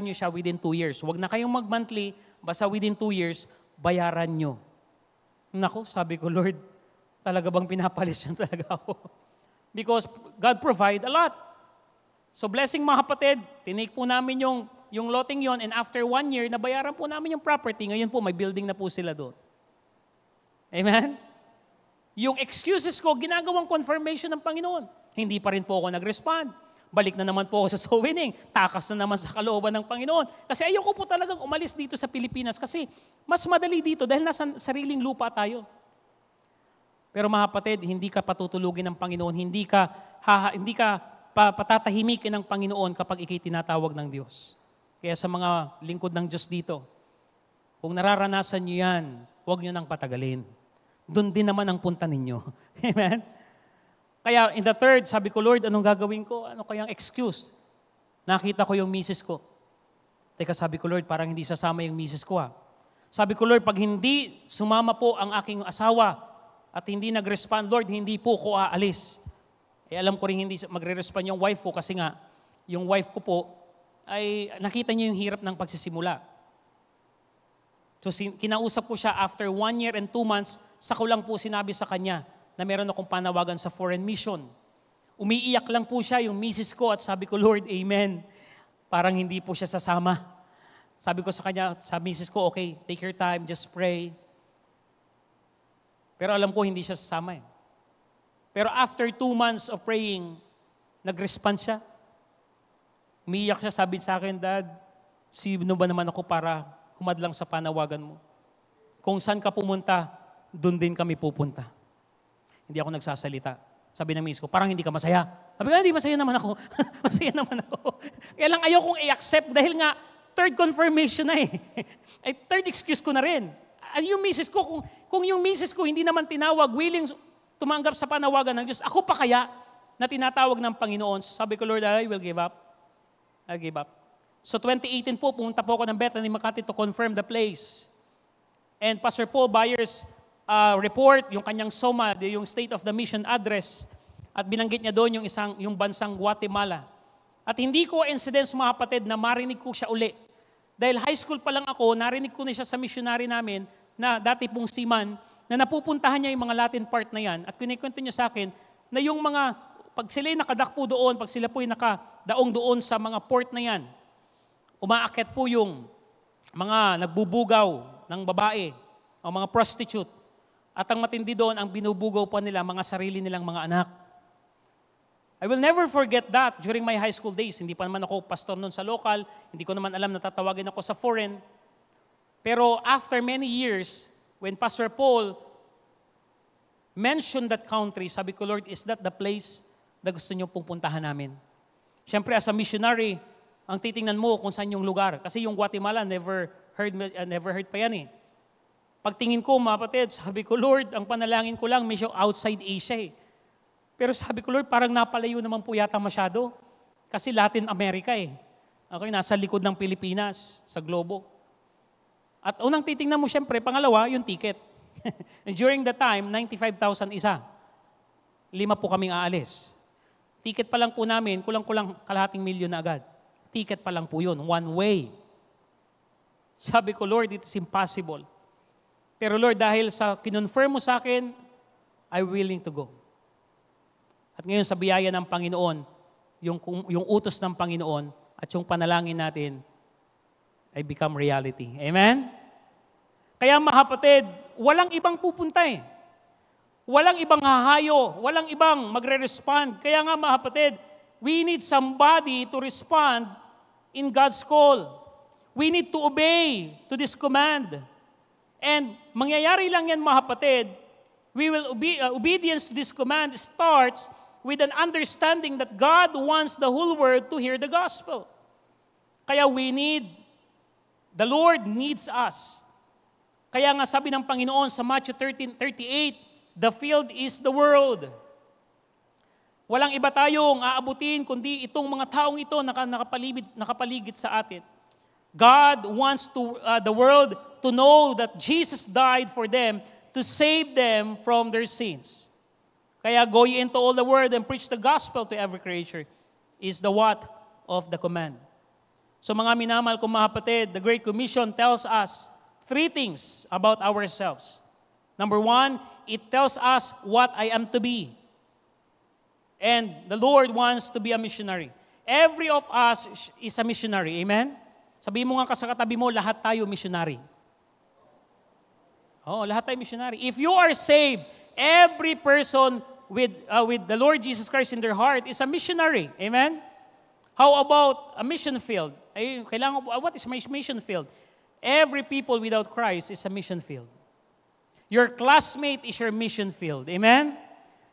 nyo siya within 2 years. Huwag na kayong mag-monthly, basta within 2 years, bayaran nyo. Naku, sabi ko, Lord, talaga bang pinapalis niyo talaga ako? Because God provide a lot. So blessing mga kapatid, tinake po namin yung loteng yon and after 1 year, nabayaran po namin yung property. Ngayon po, may building na po sila doon. Amen? Yung excuses ko, ginagawang confirmation ng Panginoon. Hindi pa rin po ako nag-respond. Balik na naman po ako sa soul winning. Takas na naman sa kalooban ng Panginoon. Kasi ayoko po talagang umalis dito sa Pilipinas kasi mas madali dito dahil nasa sariling lupa tayo. Pero mga kapatid, hindi ka patutulugin ng Panginoon, hindi ka patatahimikin ng Panginoon kapag ikay tinatawag ng Diyos. Kaya sa mga lingkod ng Diyos dito, kung nararanasan nyo yan, huwag nyo nang patagalin. Doon din naman ang punta ninyo. Amen? Kaya in the third, sabi ko, Lord, anong gagawin ko? Ano kayang excuse? Nakita ko yung misis ko. Teka, sabi ko, Lord, parang hindi sasama yung misis ko ha. Sabi ko, Lord, pag hindi sumama po ang aking asawa at hindi nag-respond, Lord, hindi po ko aalis. Alam ko rin hindi magre-respond yung wife ko kasi nga, yung wife ko po ay nakita niya yung hirap ng pagsisimula. So kinausap ko siya after 1 year and 2 months, saka lang po sinabi sa kanya na meron akong panawagan sa foreign mission. Umiiyak lang po siya, yung misis ko, at sabi ko, Lord, amen. Parang hindi po siya sasama. Sabi ko sa kanya, sa misis ko, okay, take your time, just pray. Pero alam ko, hindi siya sasama eh. Pero after 2 months of praying, nag-respond siya. Umiiyak siya, sabi sa akin, Dad, sino ba naman ako para humadlang sa panawagan mo? Kung saan ka pumunta, doon din kami pupunta. Hindi ako nagsasalita. Sabi ng misis ko, parang hindi ka masaya. Sabi ko, hindi, masaya naman ako. Masaya naman ako. Kaya lang ayaw kong i-accept dahil nga, third confirmation na eh. Ay, third excuse ko na rin. Yung misis ko, kung yung misis ko hindi naman tinawag, willing tumanggap sa panawagan ng Diyos, ako pa kaya na tinatawag ng Panginoon? Sabi ko, Lord, I will give up. I'll give up. So 2018 po, pumunta po ako ng Bethany, Makati to confirm the place. And Pastor Paul Byers' report, yung kanyang SOMA, yung State of the Mission Address, at binanggit niya doon yung bansang Guatemala. At hindi ko incidents, mga kapatid, na marinig ko siya uli. Dahil high school pa lang ako, narinig ko na siya sa missionary namin, na dati pong seaman, na napupuntahan niya yung mga Latin part na yan. At kinikwento niya sa akin, na yung mga, pag sila'y nakadakpo doon, pag sila po'y nakadaong doon sa mga port na yan, umaakyat po yung mga nagbubugaw ng babae, o mga prostitute. At ang matindi doon, ang binubugaw pa nila, mga sarili nilang mga anak. I will never forget that during my high school days. Hindi pa naman ako pastor noon sa local, hindi ko naman alam na tatawagin ako sa foreign. Pero after many years, when Pastor Paul mentioned that country, sabi ko, Lord, is that the place na gusto niyo pong puntahan namin? Siyempre, as a missionary, ang titingnan mo kung saan yung lugar. Kasi yung Guatemala, never heard pa yan eh. Pagtingin ko, mga kapatid, sabi ko, Lord, ang panalangin ko lang, medyo outside Asia eh. Pero sabi ko, Lord, parang napalayo naman po yata masyado. Kasi Latin America eh. Okay, nasa likod ng Pilipinas, sa globo. At unang titingnan mo, siyempre, pangalawa, yung ticket. During the time, 95,000 isa. 5 po kaming aalis. Ticket pa lang po namin, kulang-kulang kalahating milyon na agad. Ticket pa lang po yun, one way. Sabi ko, Lord, it is impossible. Pero Lord, dahil sa kinonfirm mo sa akin, I'm willing to go. At ngayon sa biyaya ng Panginoon, yung utos ng Panginoon at yung panalangin natin ay become reality. Amen? Kaya mga kapatid, walang ibang pupunta eh. Walang ibang hahayo, walang ibang magre-respond. Kaya nga mga kapatid, we need somebody to respond in God's call. We need to obey to this command. And mangyayari lang yan mga kapatid, obedience to this command starts with an understanding that God wants the whole world to hear the gospel. Kaya the Lord needs us. Kaya nga sabi ng Panginoon sa Matthew 13:38, the field is the world. Walang iba tayong aabutin kundi itong mga taong ito nakapaligid sa atin. God wants the world to know that Jesus died for them to save them from their sins. Kaya go ye into all the world and preach the gospel to every creature is the what of the command. So mga minamahal kong mga kapatid, the Great Commission tells us 3 things about ourselves. Number 1, it tells us what I am to be. And the Lord wants to be a missionary. Every of us is a missionary. Amen? Sabihin mo nga sa katabi mo, lahat tayo missionary. Lahat tayo missionary. If you are saved, every person with the Lord Jesus Christ in their heart is a missionary. Amen? How about a mission field? What is my mission field? Every people without Christ is a mission field. Your classmate is your mission field. Amen?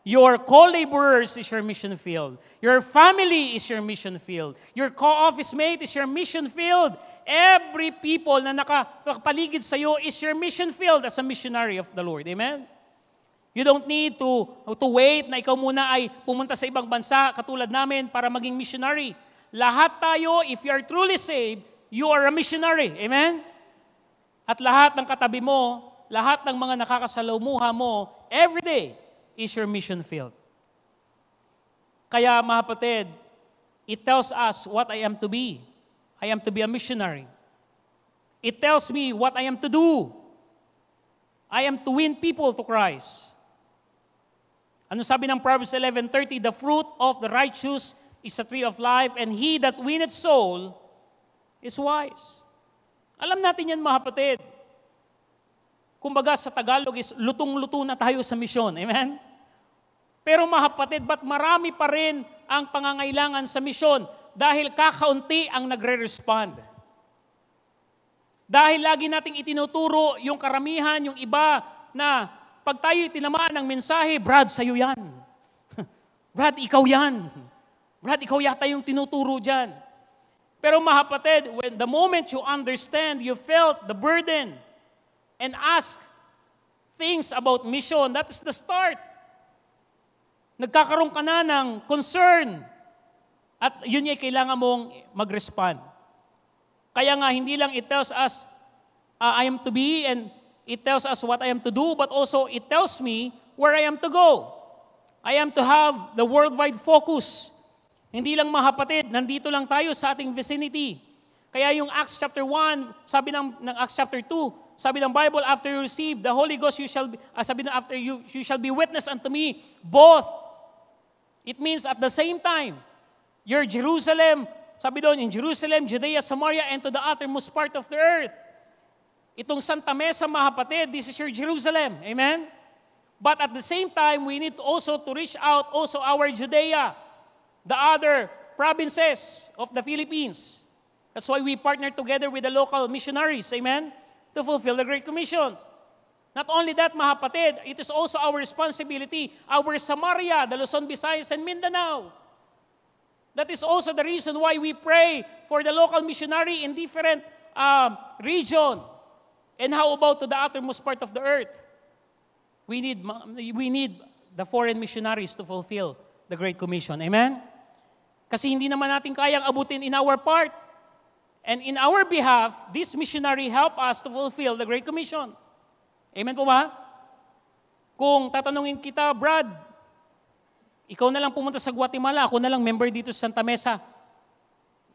Your co-laborers is your mission field. Your family is your mission field. Your co-office mate is your mission field. Every people na nakapaligid sa iyo is your mission field as a missionary of the Lord. Amen? You don't need to wait na ikaw muna ay pumunta sa ibang bansa katulad namin para maging missionary. Lahat tayo, if you are truly saved, you are a missionary. Amen? At lahat ng katabi mo, lahat ng mga nakakasalamuha mo, every day is your mission field. Kaya mga kapatid, it tells us what I am to be. I am to be a missionary. It tells me what I am to do. I am to win people to Christ. Ano sabi ng Proverbs 11:30? The fruit of the righteous is a tree of life, and he that winneth soul is wise. Alam natin yan mga kapatid. Kumbaga sa Tagalog is lutong-luto na tayo sa misyon. Amen? Pero mga kapatid, ba't marami pa rin ang pangangailangan sa misyon? Dahil kakaunti ang nagre-respond. Dahil lagi nating itinuturo yung karamihan, yung iba na pag tayo tinamaan ng mensahe, Brad, sa'yo yan. Brad, ikaw yan. Brad, ikaw yata yung tinuturo dyan. Pero mga kapatid, when the moment you understand, you felt the burden, and ask things about mission, that is the start. Nagkakaroon ka na ng concern. At yun yung kailangan mong mag-respond. Kaya nga, hindi lang it tells us I am to be, and it tells us what I am to do, but also it tells me where I am to go. I am to have the worldwide focus. Hindi lang mga kapatid, nandito lang tayo sa ating vicinity. Kaya yung Acts chapter 1, sabi ng Acts chapter 2, sabi ng Bible, after you receive the Holy Ghost, you shall be, sabi na after you shall be witness unto me, both. It means at the same time, you're Jerusalem, sabi doon, in Jerusalem, Judea, Samaria, and to the uttermost part of the earth. Itong Santa Mesa, mga kapatid, this is your Jerusalem. Amen? But at the same time, we need also to reach out also our Judea, the other provinces of the Philippines. That's why we partner together with the local missionaries, amen, to fulfill the Great Commission. Not only that, mga kapatid, it is also our responsibility, our Samaria, the Luzon, Visayas, and Mindanao. That is also the reason why we pray for the local missionary in different region. And how about to the uttermost part of the earth? We need the foreign missionaries to fulfill the Great Commission. Amen? Kasi hindi naman natin kayang abutin in our part. And in our behalf, this missionary help us to fulfill the Great Commission. Amen po ba? Kung tatanungin kita, Brad, ikaw na lang pumunta sa Guatemala, ako na lang member dito sa Santa Mesa.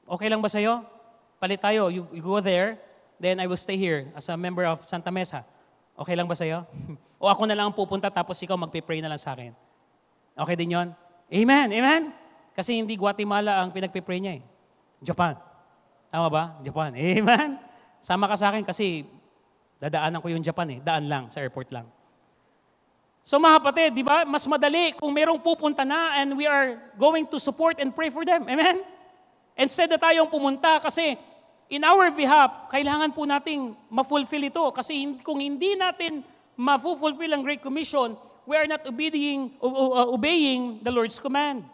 Okay lang ba sa'yo? Palit tayo, you go there, then I will stay here as a member of Santa Mesa. Okay lang ba sa'yo? O ako na lang pupunta tapos ikaw magpe-pray na lang sa akin. Okay din yon? Amen, amen? Kasi hindi Guatemala ang pinagpe-pray niya eh. Japan. Tama ba? Japan. Amen? Sama ka sa akin kasi dadaanan ko yung Japan eh. Daan lang, sa airport lang. So mga kapatid, di ba? Mas madali kung merong pupunta na and we are going to support and pray for them. Amen? Instead na tayong pumunta kasi in our behalf, kailangan po nating ma-fulfill ito. Kasi kung hindi natin ma-fulfill ang Great Commission, we are not obeying the Lord's command.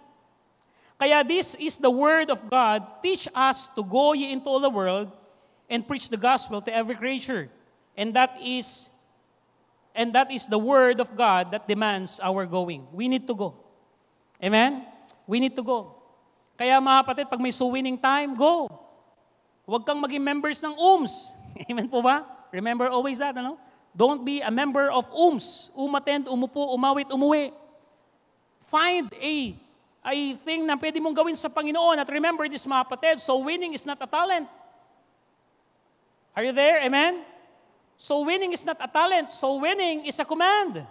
Kaya this is the Word of God. Teach us to go ye into all the world and preach the gospel to every creature. And that is the Word of God that demands our going. We need to go. Amen? We need to go. Kaya mga kapatid, pag may winning time, go. Huwag kang maging members ng UMS. Amen po ba? Remember always that, ano? Don't be a member of UMS. Umattend, umupo, umawit, umuwi. Find a thing na pwede mong gawin sa Panginoon. At remember this, mga kapatid, so winning is not a talent. Are you there? Amen? So winning is not a talent. So winning is a command.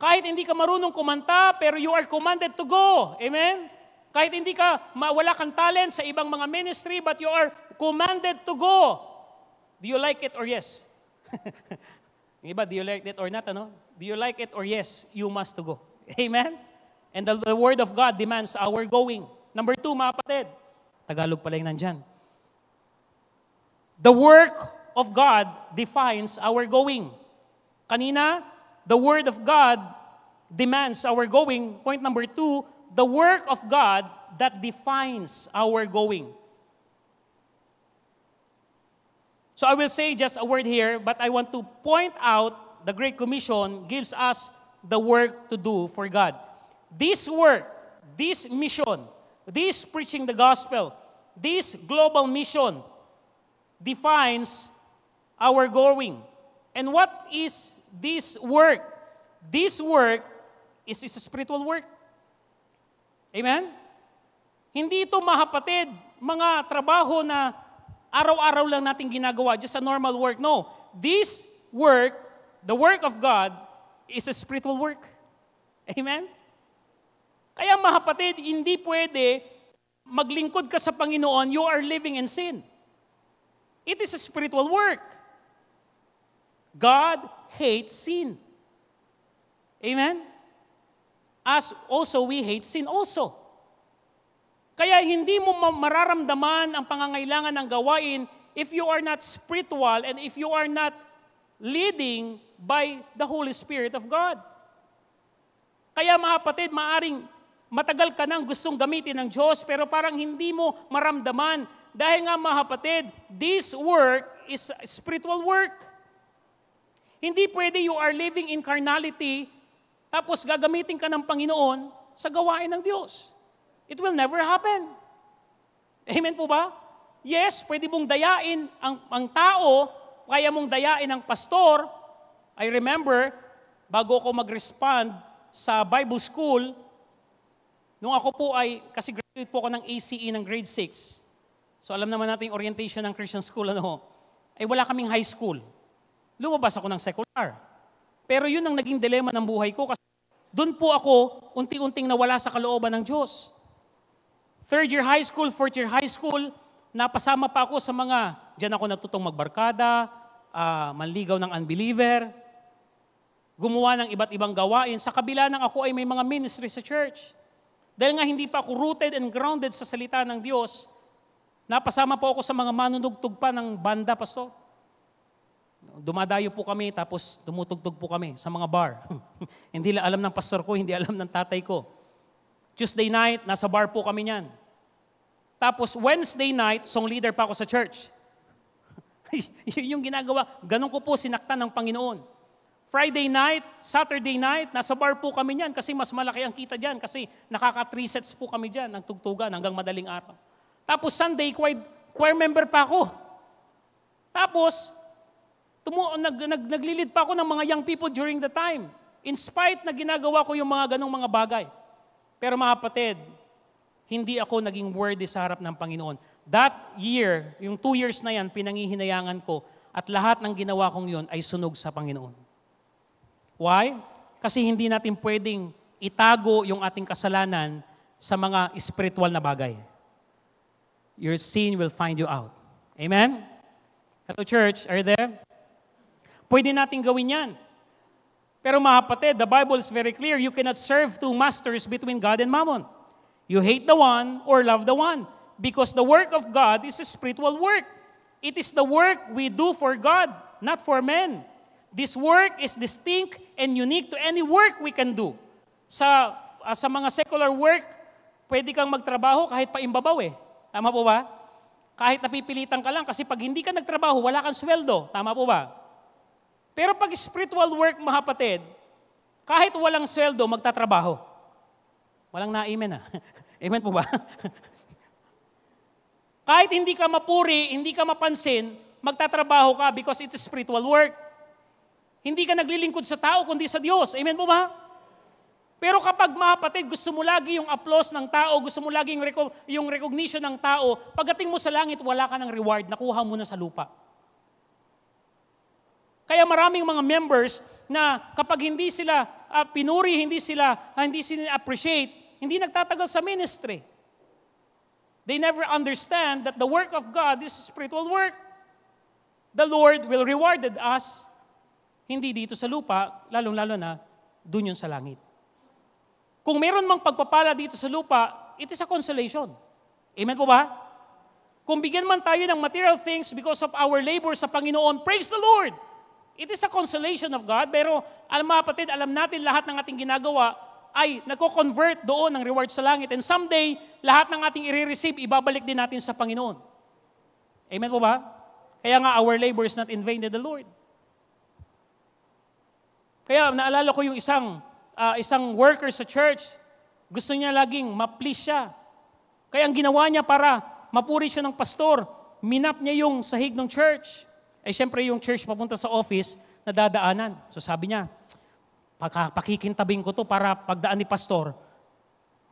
Kahit hindi ka marunong kumanta, pero you are commanded to go. Amen? Kahit hindi ka, wala kang talent sa ibang mga ministry, but you are commanded to go. Do you like it or yes? Yung iba, do you like it or not? Ano? Do you like it or yes? You must to go. Amen? And the Word of God demands our going. Number 2, mga kapatid. Tagalog pala yung nandyan. The work of God defines our going. Kanina, the Word of God demands our going. Point number 2, the work of God that defines our going. So I will say just a word here, but I want to point out the Great Commission gives us the work to do for God. This work, this mission, this preaching the gospel, this global mission defines our going. And what is this work? This work is a spiritual work. Amen? Hindi ito, mga kapatid, mga trabaho na araw-araw lang natin ginagawa, just a normal work. No. This work, the work of God, is a spiritual work. Amen? Kaya, mga kapatid, hindi pwede maglingkod ka sa Panginoon, you are living in sin. It is a spiritual work. God hates sin. Amen? As also we hate sin also. Kaya hindi mo mararamdaman ang pangangailangan ng gawain if you are not spiritual and if you are not leading by the Holy Spirit of God. Kaya, mga kapatid, maaring matagal ka nang gustong gamitin ng Diyos pero parang hindi mo maramdaman. Dahil nga, mga kapatid, this work is spiritual work. Hindi pwede you are living in carnality tapos gagamitin ka ng Panginoon sa gawain ng Diyos. It will never happen. Amen po ba? Yes, pwede mong dayain ang tao, kaya mong dayain ang pastor. I remember, bago ako mag-respond sa Bible school, nung ako po ay, kasi graduate po ako ng ACE ng grade 6. So alam naman natin yung orientation ng Christian school, ay wala kaming high school. Lumabas ako ng secular. Pero yun ang naging dilema ng buhay ko kasi doon po ako unti-unting nawala sa kalooban ng Diyos. Third year high school, fourth year high school, napasama pa ako sa mga, diyan ako natutong magbarkada, manligaw ng unbeliever, gumawa ng iba't ibang gawain. Sa kabila ng ako ay may mga ministry sa church. Dahil nga hindi pa ako rooted and grounded sa salita ng Diyos, napasama po ako sa mga manunugtog pa ng banda, pastor. Dumadayo po kami, tapos tumutugtog po kami sa mga bar. Hindi alam ng pastor ko, hindi alam ng tatay ko. Tuesday night, nasa bar po kami niyan. Tapos Wednesday night, song leader pa ako sa church. Yung ginagawa, ganun ko po sinaktan ng Panginoon. Friday night, Saturday night, nasa bar po kami niyan kasi mas malaki ang kita diyan kasi nakaka-3 sets po kami diyan ng tugtugan hanggang madaling araw. Tapos Sunday, choir member pa ako. Tapos, naglilid pa ako ng mga young people during the time. In spite na ginagawa ko yung mga ganong mga bagay. Pero mga kapatid, hindi ako naging worthy sa harap ng Panginoon. That year, yung 2 years na yan, pinangihinayangan ko at lahat ng ginawa kong yun ay sunog sa Panginoon. Why? Kasi hindi natin pwedeng itago yung ating kasalanan sa mga spiritual na bagay. Your sin will find you out. Amen? Hello church, are you there? Pwede natin gawin yan. Pero mga kapatid, the Bible is very clear, you cannot serve two masters between God and Mammon. You hate the one or love the one. Because the work of God is a spiritual work. It is the work we do for God, not for men. This work is distinct and unique to any work we can do. Sa mga secular work, pwede kang magtrabaho kahit paimbabaw eh. Tama po ba? Kahit napipilitan ka lang kasi pag hindi ka nagtrabaho, wala kang sweldo. Tama po ba? Pero pag spiritual work, mga kapatid, kahit walang sweldo, magtatrabaho. Walang na-amen ah. Amen po ba? Kahit hindi ka mapuri, hindi ka mapansin, magtatrabaho ka because it's spiritual work. Hindi ka naglilingkod sa tao kundi sa Diyos. Amen po ba? Pero kapag mga kapatid, gusto mo lagi yung applause ng tao, gusto mo lagi yung recognition ng tao, pagdating mo sa langit, wala ka ng reward, nakuha mo na sa lupa. Kaya maraming mga members na kapag hindi sila pinuri, hindi sila appreciate, hindi nagtatagal sa ministry. They never understand that the work of God is spiritual work. The Lord will reward us, hindi dito sa lupa, lalong-lalo na dun yun sa langit. Kung meron mang pagpapala dito sa lupa, it is a consolation. Amen po ba? Kung bigyan man tayo ng material things because of our labor sa Panginoon, praise the Lord! It is a consolation of God, pero mga kapatid, alam natin lahat ng ating ginagawa ay nagko-convert doon ng reward sa langit. And someday, lahat ng ating i-receive, ibabalik din natin sa Panginoon. Amen po ba? Kaya nga, our labor is not in vain to the Lord. Kaya naalala ko yung isang worker sa church, gusto niya laging ma-please siya. Kaya ang ginawa niya para mapuri siya ng pastor, minap niya yung sahig ng church. Eh syempre yung church papunta sa office, nadadaanan. So sabi niya, pakikintabing ko to para pagdaan ni pastor,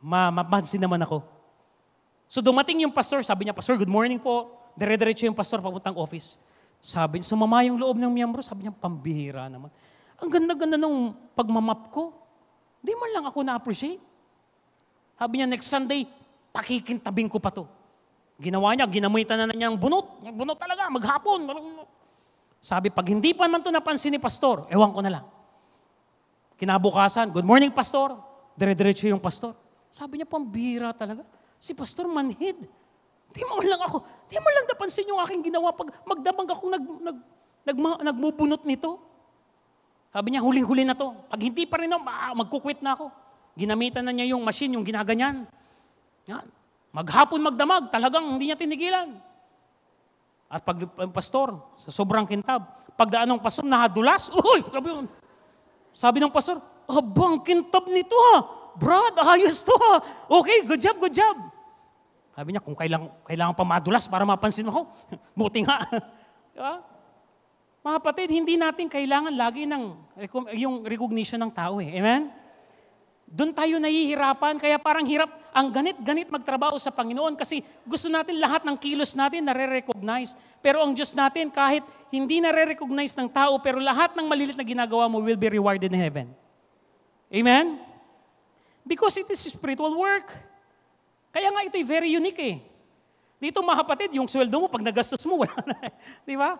mapansin naman ako. So dumating yung pastor, sabi niya, Pastor, good morning po. Dire-diretso yung pastor papuntang office. Sabi niya, sumama yung loob ng miyembro, sabi niya, pambihira naman. Ang ganda-ganda nung pagmamap ko. Di man lang ako na-appreciate. Sabi niya, next Sunday, pakikintabing ko pa to. Ginawa niya, ginamuitan na niyang bunot. Bunot talaga, maghapon. Sabi, pag hindi pa man to napansin ni pastor, ewan ko na lang. Kinabukasan, good morning pastor. Dire-diretso yung pastor. Sabi niya, pambira talaga. Si pastor manhid. Di mo lang napansin yung aking ginawa pag magdamag akong nagmubunot nito. Sabi niya, huling-huli na to. Pag hindi pa rin magkukwit na ako. Ginamitan na niya yung machine, yung ginaganyan. Yan. Maghapon magdamag, talagang hindi niya tinigilan. At pag pastor, sa sobrang kintab, pagdaan ng pastor, nahadulas, sabi ng pastor, abang kintab nito ha. Brad, ayos to ha. Okay, good job, good job. Sabi niya, kung kailangan pa madulas para mapansin mo ako, buti nga. Diba? Mga kapatid, hindi natin kailangan lagi yung recognition ng tao eh. Amen? Doon tayo nahihirapan, kaya parang hirap, ang ganit-ganit magtrabaho sa Panginoon kasi gusto natin lahat ng kilos natin nare-recognize. Pero ang Diyos natin, kahit hindi nare-recognize ng tao, pero lahat ng malilit na ginagawa mo will be rewarded in heaven. Amen? Because it is spiritual work. Kaya nga ito'y very unique eh. Dito mga kapatid, yung sweldo mo, pag nagastos mo, wala na. Di ba?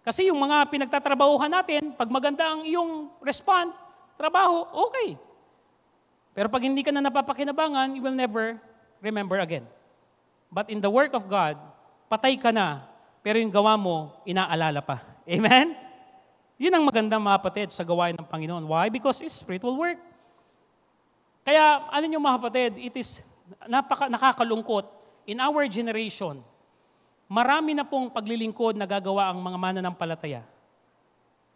Kasi yung mga pinagtatrabahuhan natin, pag maganda ang iyong respond, trabaho, okay. Pero pag hindi ka na napapakinabangan, you will never remember again. But in the work of God, patay ka na, pero yung gawa mo, inaalala pa. Amen? Yun ang magandang mga kapatid sa gawain ng Panginoon. Why? Because it's spiritual work. Kaya, ano nyo mga kapatid, it is nakakalungkot. In our generation, marami na pong paglilingkod na gagawa ang mga mananampalataya,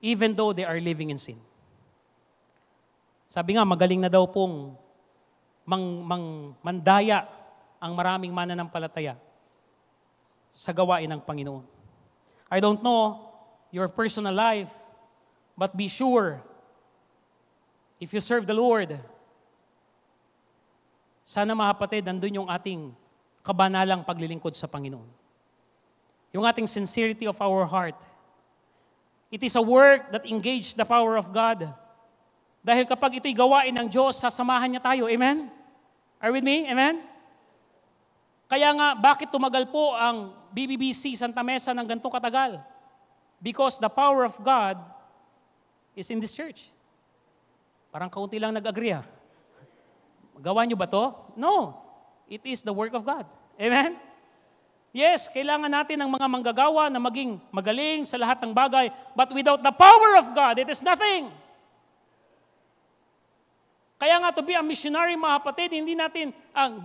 even though they are living in sin. Sabi nga, magaling na daw pong mandaya ang maraming mananampalataya sa gawain ng Panginoon. I don't know your personal life, but be sure, if you serve the Lord, sana mga kapatid, nandun yung ating kabanalang paglilingkod sa Panginoon. Yung ating sincerity of our heart. It is a work that engage the power of God. Dahil kapag ito'y gawain ng Diyos, sasamahan niya tayo. Amen? Are you with me? Amen? Kaya nga, bakit tumagal po ang BBBC Santa Mesa ng ganitong katagal? Because the power of God is in this church. Parang kaunti lang nag-agree ha. Gawa niyo ba to? No. It is the work of God. Amen? Yes, kailangan natin ng mga manggagawa na maging magaling sa lahat ng bagay. But without the power of God, it is nothing. Kaya nga to be a missionary, mga kapatid, hindi natin,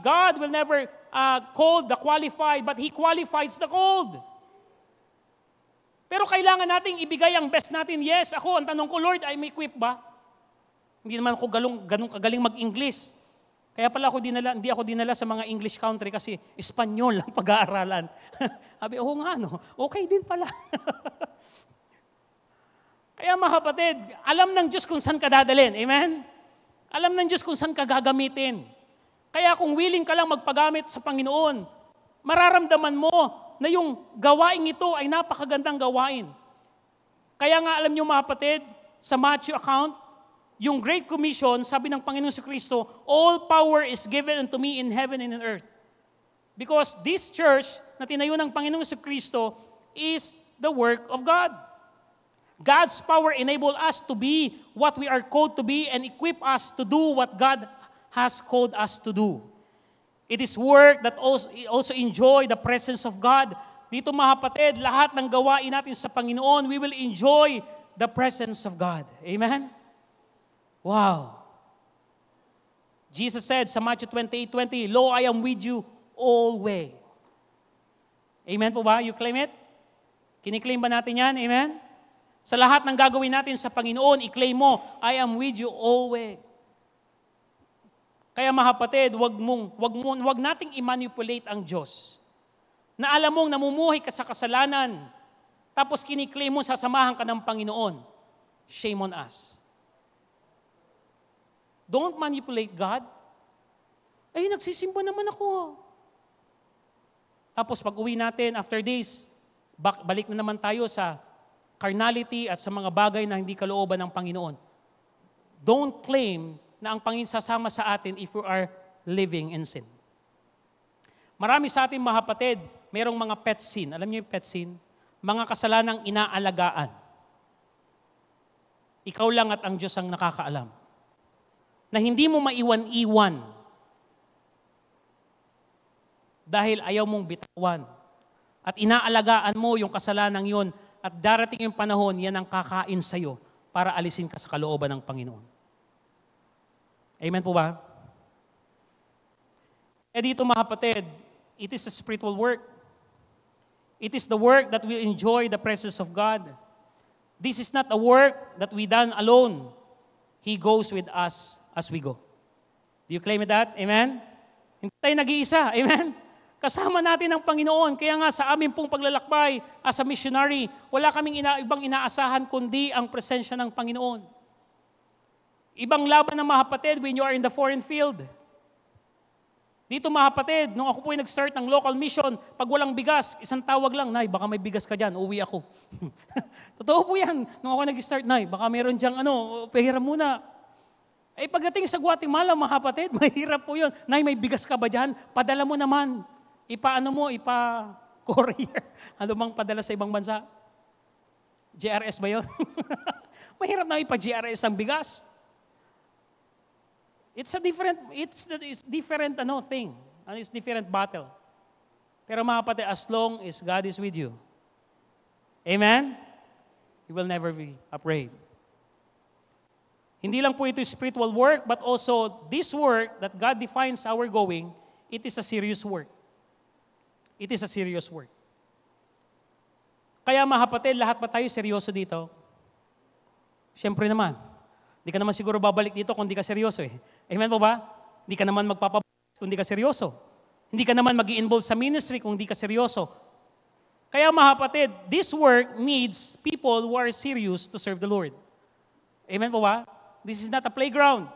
God will never call the qualified, but He qualifies the called. Pero kailangan nating ibigay ang best natin. Yes, ako, ang tanong ko, Lord, I'm equipped ba? Hindi naman ako ganun kagaling mag-English. Kaya pala hindi ako dinala sa mga English country kasi Espanyol ang pag-aaralan. Sabi, nga no, okay din pala. Kaya mga kapatid, alam ng Diyos kung saan ka dadalhin. Amen? Alam ng Diyos kung saan ka gagamitin. Kaya kung willing ka lang magpagamit sa Panginoon, mararamdaman mo na yung gawain ito ay napakagandang gawain. Kaya nga alam niyo mga kapatid, sa Matthew account, yung Great Commission, sabi ng Panginoon si Kristo, all power is given unto me in heaven and in earth. Because this church na tinayo ng Panginoon si Kristo is the work of God. God's power enable us to be what we are called to be and equip us to do what God has called us to do. It is work that also enjoy the presence of God. Dito mga kapatid, lahat ng gawain natin sa Panginoon, we will enjoy the presence of God. Amen? Wow. Jesus said sa Matthew 28:20, Lo, I am with you always. Amen po ba? You claim it? Kiniklaim ba natin yan? Amen? Sa lahat ng gagawin natin sa Panginoon, i-claim mo, I am with you always. Kaya mga kapatid, wag nating i-manipulate ang Diyos. Na alam mong namumuhay ka sa kasalanan, Tapos kiniklaim mo, sasamahan ka ng Panginoon. Shame on us. Don't manipulate God. Ay, nagsisimba naman ako. Tapos pag uwi natin, after days, balik na naman tayo sa carnality at sa mga bagay na hindi kalooban ng Panginoon. Don't claim na ang Panginoon sasama sa atin if we are living in sin. Marami sa ating mga kapatid, mayroong mga pet sin. Alam niyo yung pet sin? Mga kasalanang inaalagaan. Ikaw lang at ang Diyos ang nakakaalam. Na hindi mo maiwan-iwan dahil ayaw mong bitawan. At inaalagaan mo yung kasalanang yon at darating yung panahon, yan ang kakain sa'yo para alisin ka sa kalooban ng Panginoon. Amen po ba? Dito mga kapatid, it is a spiritual work. It is the work that will enjoy the presence of God. This is not a work that we done alone. He goes with us as we go. Do you claim that? Amen? Hindi tayo nag-iisa. Amen? Kasama natin ang Panginoon. Kaya nga sa amin pong paglalakbay as a missionary, wala kaming ibang inaasahan kundi ang presensya ng Panginoon. Ibang laban ng mga kapatid when you are in the foreign field. Dito mga kapatid, nung ako po ay nag-start ng local mission, pag walang bigas, isang tawag lang, Nay, baka may bigas ka dyan, uwi ako. Totoo po yan. Nung ako nag-start, Nay, baka meron dyang pahiram muna. Pagdating sa Guatemala, mga kapatid, mahirap po yun. Nay, may bigas ka ba dyan? Padala mo naman. Ipa-courier. Ano bang padala sa ibang bansa? GRS ba yun? Mahirap na ipa-GRS ang bigas. It's different thing. And it's different battle. Pero mga kapatid, as long as God is with you, amen? You will never be afraid. Hindi lang po ito spiritual work, but also this work that God defines our going, it is a serious work. It is a serious work. Kaya mga kapatid, lahat ba tayo seryoso dito? Siyempre naman. Hindi ka naman siguro babalik dito kung hindi ka seryoso eh. Amen po ba? Hindi ka naman magpapabalik kung hindi ka seryoso. Hindi ka naman mag-i-involve sa ministry kung hindi ka seryoso. Kaya mga kapatid, this work needs people who are serious to serve the Lord. Amen po ba? This is not a playground.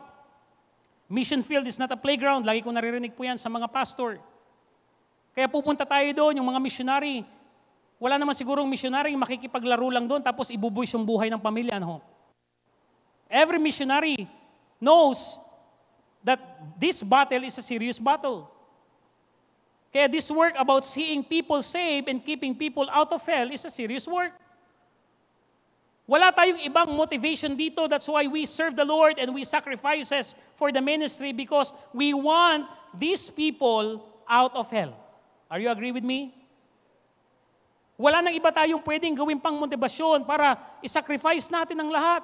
Mission field is not a playground. Lagi ko naririnig po yan sa mga pastor. Kaya pupunta tayo doon, yung mga missionary. Wala naman sigurong missionary makikipaglaro lang doon tapos ibubuwis yung buhay ng pamilya. No? Every missionary knows that this battle is a serious battle. Kaya this work about seeing people saved and keeping people out of hell is a serious work. Wala tayong ibang motivation dito. That's why we serve the Lord and we sacrifices for the ministry because we want these people out of hell. Are you agree with me? Wala nang iba tayong pwedeng gawin pang motivasyon para isacrifice natin ang lahat.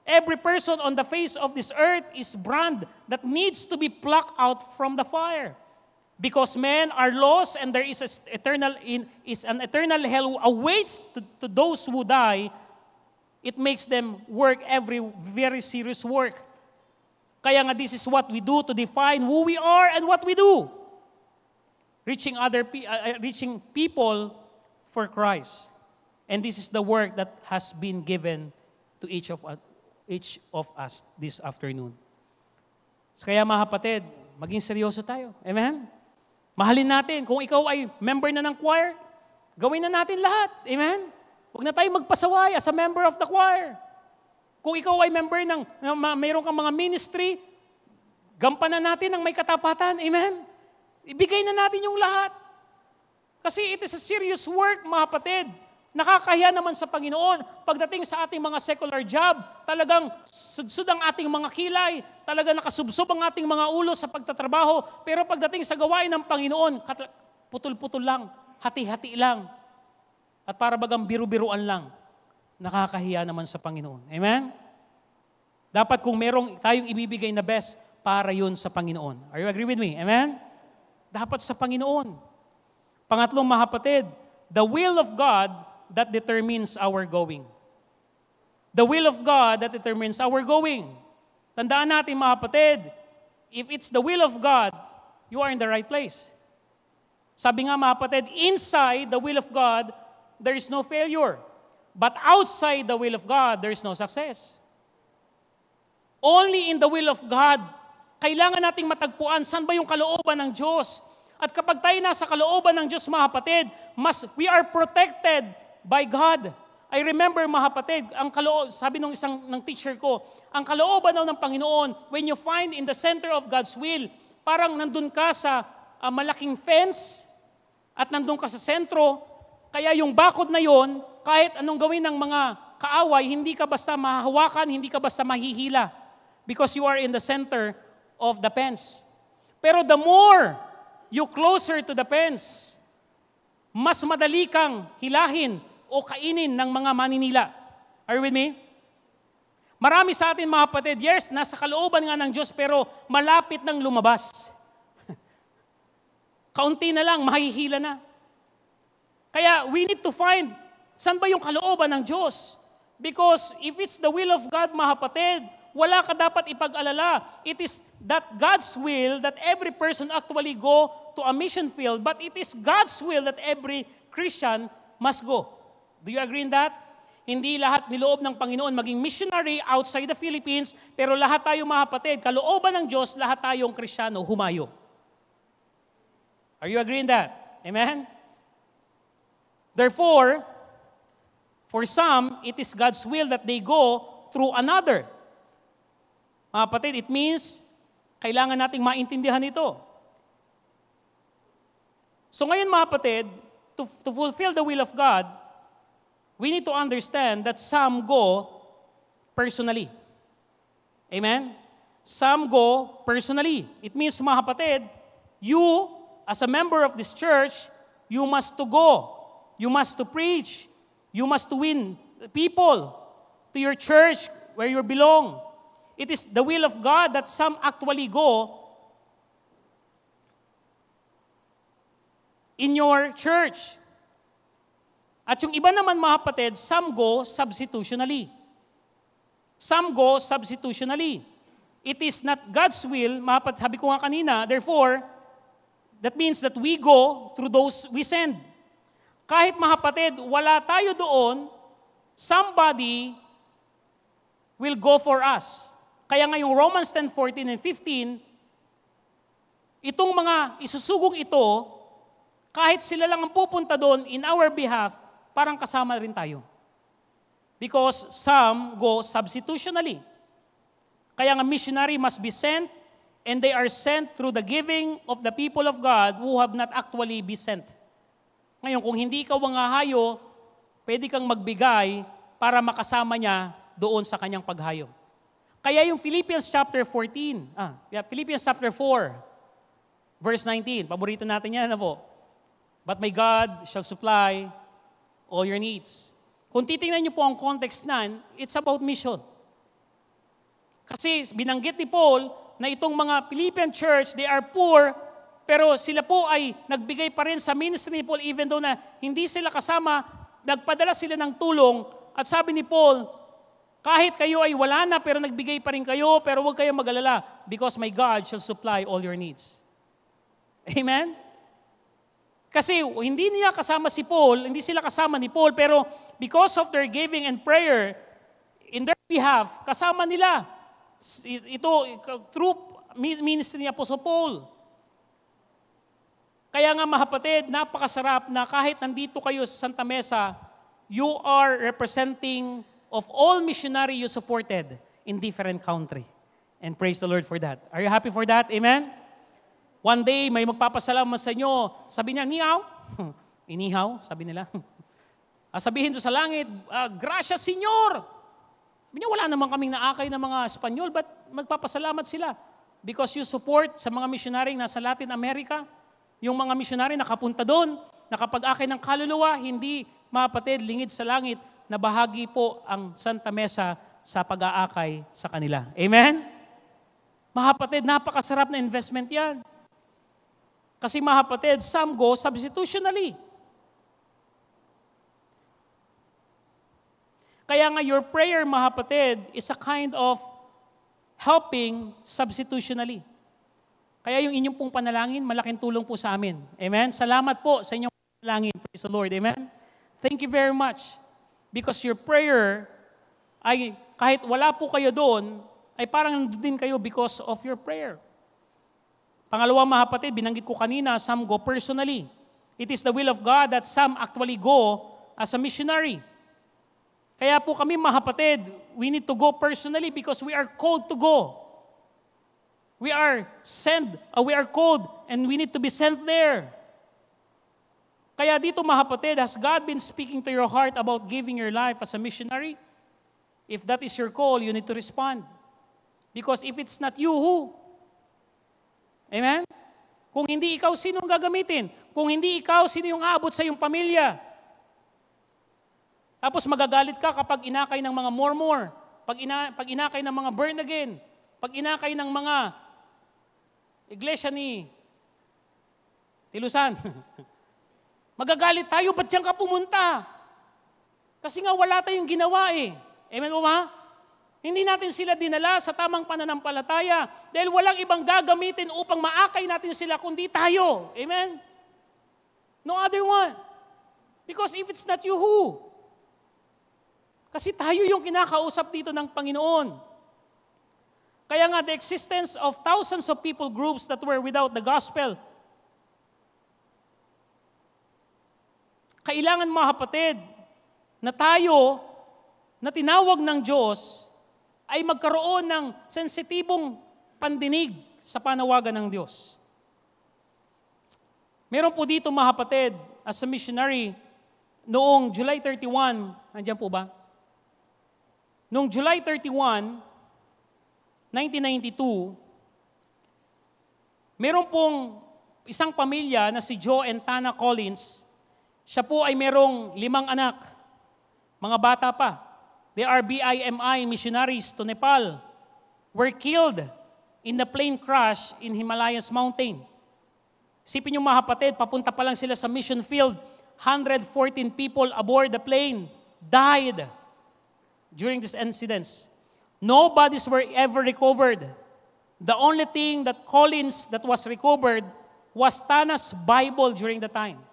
Every person on the face of this earth is brand that needs to be plucked out from the fire. Because men are lost and there is an eternal hell who awaits to those who die. It makes them work every very serious work. Kaya nga this is what we do to define who we are and what we do. Reaching people for Christ. And this is the work that has been given to each of us this afternoon. Kaya mga kapatid, maging seryoso tayo. Amen? Mahalin natin. Kung ikaw ay member na ng choir, gawin na natin lahat. Amen? Huwag na tayo magpasaway as a member of the choir. Kung ikaw ay member mayroon kang mga ministry, gampanan natin ng may katapatan. Amen? Ibigay na natin yung lahat. Kasi it is a serious work, mga kapatid. Nakakahiya naman sa Panginoon. Pagdating sa ating mga secular job, talagang sudsud ang ating mga kilay, talagang nakasubsob ang ating mga ulo sa pagtatrabaho. Pero pagdating sa gawain ng Panginoon, putol-putol lang, hati-hati lang. At para bagang biru-biruan lang, nakakahiya naman sa Panginoon. Amen? Dapat kung merong tayong ibibigay na best, para yun sa Panginoon. Are you agree with me? Amen? Dapat sa Panginoon. Pangatlong mga kapatid, the will of God that determines our going. The will of God that determines our going. Tandaan natin mga kapatid, if it's the will of God, you are in the right place. Sabi nga mga kapatid, inside the will of God, there is no failure. But outside the will of God, there is no success. Only in the will of God, kailangan nating matagpuan saan ba yung kalooban ng Diyos. At kapag tayo nasa kalooban ng Diyos, mga kapatid, we are protected by God. I remember, mga kapatid, sabi ng ng teacher ko, ang kalooban daw ng Panginoon, when you find in the center of God's will, parang nandun ka sa malaking fence at nandun ka sa sentro, kaya yung bakod na yon, kahit anong gawin ng mga kaaway, hindi ka basta mahahawakan, hindi ka basta mahihila. Because you are in the center of the fence. Pero the more you closer to the fence, mas madali kang hilahin o kainin ng mga maninila. Are you with me? Marami sa atin, mga kapatid, yes, nasa kalooban nga ng Diyos, pero malapit nang lumabas. Kaunti na lang, mahihila na. Kaya we need to find, saan ba yung kalooban ng Diyos? Because if it's the will of God, mga kapatid, wala ka dapat ipag-alala. It is that God's will that every person actually go to a mission field, but it is God's will that every Christian must go. Do you agree in that? Hindi lahat niloob ng Panginoon maging missionary outside the Philippines, pero lahat tayo, mga kapatid, kalooban ng Diyos, lahat tayong Kristiyano, humayo. Are you agreeing that? Amen? Therefore, for some, it is God's will that they go through another. Mga kapatid, it means kailangan nating maintindihan ito. So ngayon, mga kapatid, to fulfill the will of God, we need to understand that some go personally. Amen? Some go personally. It means, mga kapatid, you, as a member of this church, you must to go. You must to preach. You must to win people to your church where you belong. It is the will of God that some actually go in your church. At yung iba naman, mga kapatid, some go substitutionally. Some go substitutionally. It is not God's will, mga kapatid, sabi ko nga kanina, therefore, that means that we go through those we send. Kahit, mga kapatid, wala tayo doon, somebody will go for us. Kaya nga yung Romans 10:14 and 15, itong mga isusugong ito, kahit sila lang ang pupunta doon in our behalf, parang kasama rin tayo. Because some go substitutionally. Kaya nga missionary must be sent, and they are sent through the giving of the people of God who have not actually been sent. Ngayon, kung hindi ikaw ang hahayo, pwede kang magbigay para makasama niya doon sa kanyang paghayo. Kaya yung Philippians chapter 4, verse 19, paborito natin yan na po. But my God shall supply all your needs. Kung titingnan niyo po ang context nan, it's about mission. Kasi binanggit ni Paul na itong mga Philippian church, they are poor, pero sila po ay nagbigay pa rin sa ministry ni Paul even though na hindi sila kasama, nagpadala sila ng tulong. At sabi ni Paul, kahit kayo ay wala na pero nagbigay pa rin kayo, pero huwag kayong mag-alala because my God shall supply all your needs. Amen? Kasi hindi niya kasama si Paul, hindi sila kasama ni Paul, pero because of their giving and prayer in their behalf, kasama nila. Ito, through ministry ni Apostle Paul. Kaya nga, mga kapatid, napakasarap na kahit nandito kayo sa Santa Mesa, you are representing of all missionary you supported in different country. And praise the Lord for that. Are you happy for that? Amen? One day, may magpapasalamat sa inyo. Sabi niya, nihaw. Inihaw, sabi nila. Sabihin doon sa langit, gracias, Senyor. Sabi niya, wala naman kaming naakay ng mga Espanyol, but magpapasalamat sila. Because you support sa mga missionary nasa Latin America, yung mga missionary nakapunta doon, nakapag-akay ng kaluluwa, hindi, mga kapatid, lingid sa langit, na bahagi po ang Santa Mesa sa pag-aakay sa kanila. Amen? Mga kapatid, napakasarap na investment yan. Kasi mga kapatid, some go substitutionally. Kaya nga your prayer, mga kapatid, is a kind of helping substitutionally. Kaya yung inyong pong panalangin, malaking tulong po sa amin. Amen? Salamat po sa inyong panalangin. Praise the Lord. Amen? Thank you very much. Because your prayer ay kahit wala po kayo doon, ay parang nandun din kayo because of your prayer. Pangalawa, mga kapatid, binanggit ko kanina, some go personally. It is the will of God that some actually go as a missionary. Kaya po kami, mga kapatid, we need to go personally because we are called to go. We are called, and we need to be sent there. Kaya dito, mga kapatid, has God been speaking to your heart about giving your life as a missionary? If that is your call, you need to respond. Because if it's not you, who? Amen? Kung hindi ikaw, sino ang gagamitin? Kung hindi ikaw, sino yung aabot sa iyong pamilya? Tapos magagalit ka kapag inakay ng mga more, pag inakay ng mga burn again, pag inakay ng mga iglesia ni Tilusan. Magagalit tayo, ba't diyan ka pumunta? Kasi nga wala tayong ginawa eh. Amen po ma? Hindi natin sila dinala sa tamang pananampalataya dahil walang ibang gagamitin upang maakay natin sila kundi tayo. Amen? No other one. Because if it's not you, who? Kasi tayo yung kinakausap dito ng Panginoon. Kaya nga, the existence of thousands of people groups that were without the gospel, kailangan mga kapatid, na tayo, na tinawag ng Diyos, ay magkaroon ng sensitibong pandinig sa panawagan ng Diyos. Meron po dito mga kapatid, as a missionary, noong July 31, nandiyan po ba? Noong July 31, 1992, meron pong isang pamilya na si Joe and Tana Collins. Siya po ay merong 5 anak, mga bata pa. They are BIMI missionaries to Nepal, were killed in the plane crash in Himalayas Mountain. Sipin niyo mga kapatid, papunta pa lang sila sa mission field, 114 people aboard the plane died during these incidents. No bodies were ever recovered. The only thing that was recovered was Tana's Bible during the time.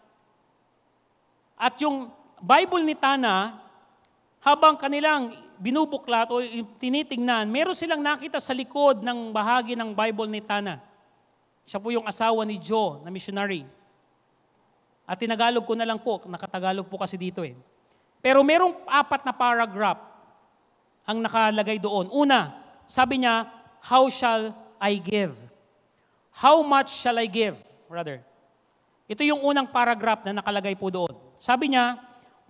At yung Bible ni Tana, habang kanilang binubuklat o tinitingnan, meron silang nakita sa likod ng bahagi ng Bible ni Tana. Siya po yung asawa ni Joe na missionary. At tinagalog ko na lang po, nakatagalog po kasi dito eh. Pero merong 4 na paragraph ang nakalagay doon. Una, sabi niya, how shall I give? How much shall I give, brother? Ito yung unang paragraph na nakalagay po doon. Sabi niya,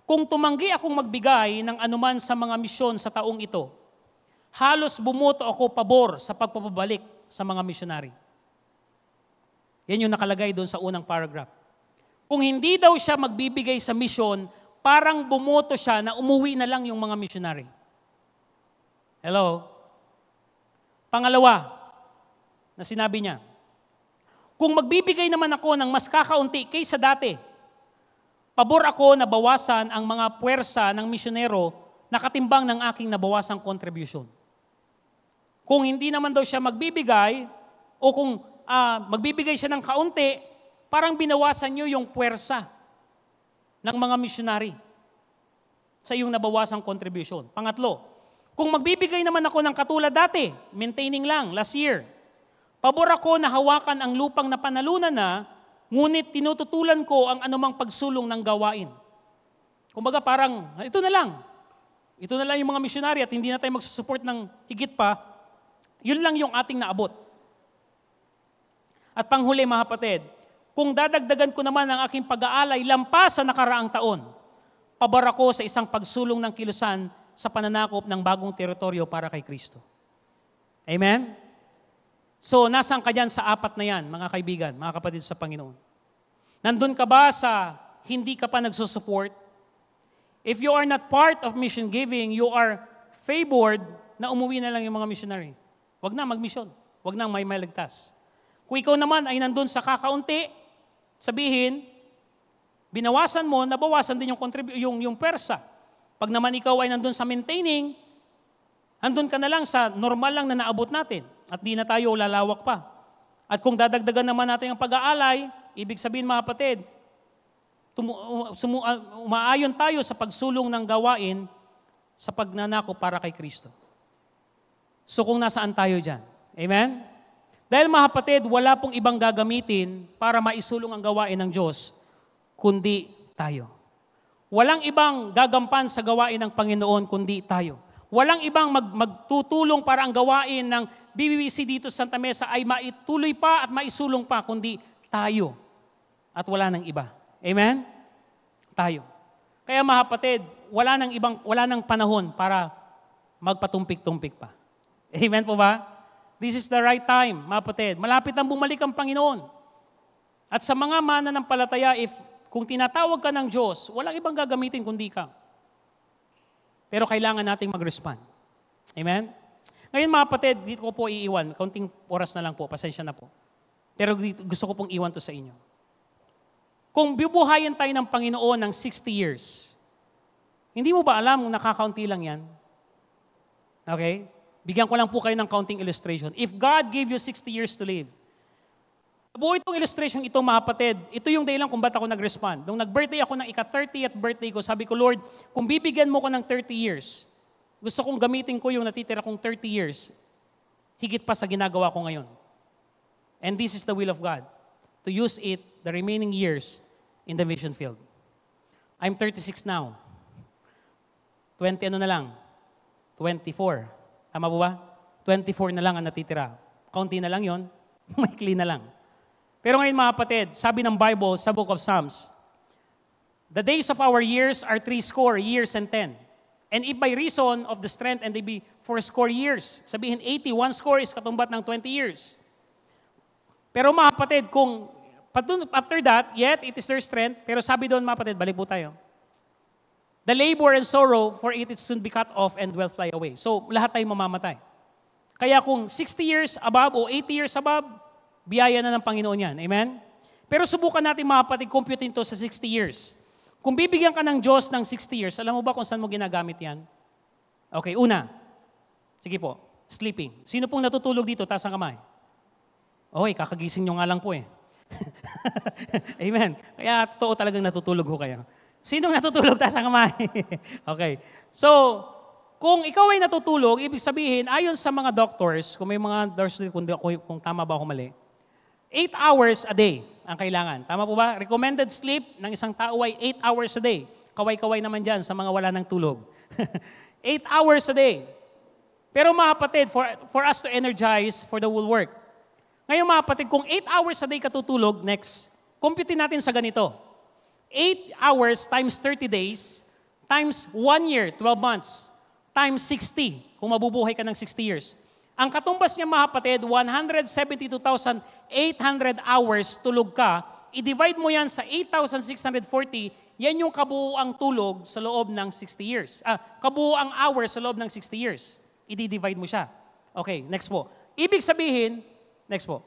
kung tumanggi akong magbigay ng anuman sa mga misyon sa taong ito, halos bumoto ako pabor sa pagpapabalik sa mga misyonary. Yan yung nakalagay doon sa unang paragraph. Kung hindi daw siya magbibigay sa misyon, parang bumoto siya na umuwi na lang yung mga misyonary. Hello? Pangalawa, na sinabi niya, kung magbibigay naman ako ng mas kakaunti kaysa dati, pabor ako na bawasan ang mga puwersa ng misyonero na katimbang ng aking nabawasang contribution. Kung hindi naman daw siya magbibigay, o kung magbibigay siya ng kaunti, parang binawasan niyo yung puwersa ng mga misyonary sa iyong nabawasang contribution. Pangatlo, kung magbibigay naman ako ng katulad dati, maintaining lang, last year, pabor ako na hawakan ang lupang na panalunan na, ngunit tinututulan ko ang anumang pagsulong ng gawain. Kumbaga parang, ito na lang yung mga misyonary at hindi na tayo magsusupport ng higit pa, yun lang yung ating naabot. At panghuli mga kapatid, kung dadagdagan ko naman ang aking pag-aalay lampas sa nakaraang taon, pabor ako sa isang pagsulong ng kilusan sa pananakop ng bagong teritoryo para kay Kristo. Amen? So, nasaan ka dyan sa 4 na yan, mga kaibigan, mga kapatid sa Panginoon? Nandun ka ba sa hindi ka pa nagsusupport? If you are not part of mission giving, you are favored na umuwi na lang yung mga missionary. Huwag na mag-mission. Huwag na may maligtas. Kung ikaw naman ay nandun sa kakaunti, sabihin, binawasan mo, nabawasan din yung persa. Pag naman ikaw ay nandun sa maintaining, andun ka na lang sa normal lang na naabot natin at di na tayo lalawak pa. At kung dadagdagan naman natin ang pag-aalay, ibig sabihin mga kapatid, umaayon tayo sa pagsulong ng gawain sa pagnanako para kay Kristo. So kung nasaan tayo dyan? Amen? Dahil mga kapatid, wala pong ibang gagamitin para maisulong ang gawain ng Diyos, kundi tayo. Walang ibang gagampan sa gawain ng Panginoon, kundi tayo. Walang ibang magtutulong para ang gawain ng BBBC dito sa Santa Mesa ay maituloy pa at maisulong pa, kundi tayo. At wala nang iba. Amen? Tayo. Kaya mga kapatid, wala nang panahon para magpatumpik-tumpik pa. Amen po ba? This is the right time, mga kapatid. Malapit nang bumalik ang Panginoon. At sa mga mananampalataya, kung tinatawag ka ng Diyos, walang ibang gagamitin kundi ka. Pero kailangan nating mag-respond. Amen? Ngayon mga kapatid, dito ko po iiwan. Kaunting oras na lang po, pasensya na po. Pero gusto ko pong iwan to sa inyo. Kung bubuhayin tayo ng Panginoon ng 60 years, hindi mo ba alam kung nakakaunti lang yan? Okay? Bigyan ko lang po kayo ng counting illustration. If God gave you 60 years to live, buo itong illustration ito mga kapatid, ito yung dahilan kung ba't ako nag-respond. Nung nag-birthday ako ng ika-30th birthday ko, sabi ko, Lord, kung bibigyan mo ko ng 30 years, gusto kong gamitin ko yung natitira kong 30 years, higit pa sa ginagawa ko ngayon. And this is the will of God, to use it, the remaining years, in the mission field. I'm 36 now. 20 ano na lang? 24. Tama po ba? 24 na lang ang natitira. Kaunti na lang yon, maikli na lang. Pero ngayon mga kapatid, sabi ng Bible sa Book of Psalms, the days of our years are 60 years and 10. And if by reason of the strength and they be 40 years, sabihin 81 score is katumbat ng 20 years. Pero mga kapatid, kung after that, yet it is their strength, pero sabi doon mga kapatid, balik po tayo. The labor and sorrow for it soon be cut off and will fly away. So, lahat tayo mamamatay. Kaya kung 60 years above o 80 years above, biyaya na ng Panginoon yan. Amen? Pero subukan natin mga kapatid, compute ito sa 60 years. Kung bibigyan ka ng Diyos ng 60 years, alam mo ba kung saan mo ginagamit yan? Okay, una. Sige po, sleeping. Sino pong natutulog dito? Taas ang kamay. Okay, kakagising nyo nga lang po eh. Amen. Kaya totoo talagang natutulog ho kayo. Sinong natutulog? Taas ang kamay. Okay. So, kung ikaw ay natutulog, ibig sabihin, ayon sa mga doctors, kung may mga doctors, kung tama ba ako mali, 8 hours a day ang kailangan. Tama po ba? Recommended sleep ng isang tao ay 8 hours a day. Kaway-kaway naman dyan sa mga wala ng tulog. 8 hours a day. Pero mga kapatid, for us to energize for the whole work. Ngayon mga kapatid, kung 8 hours a day ka tutulog, next, computein natin sa ganito. 8 hours times 30 days, times 1 year, 12 months, times 60, kung mabubuhay ka ng 60 years. Ang katumbas niya mga kapatid, 172,800 hours tulog ka, i-divide mo yan sa 8,640, yan yung kabuuang tulog sa loob ng 60 years. Kabuuang hours sa loob ng 60 years. I-divide mo siya. Okay, next po. Ibig sabihin, next po.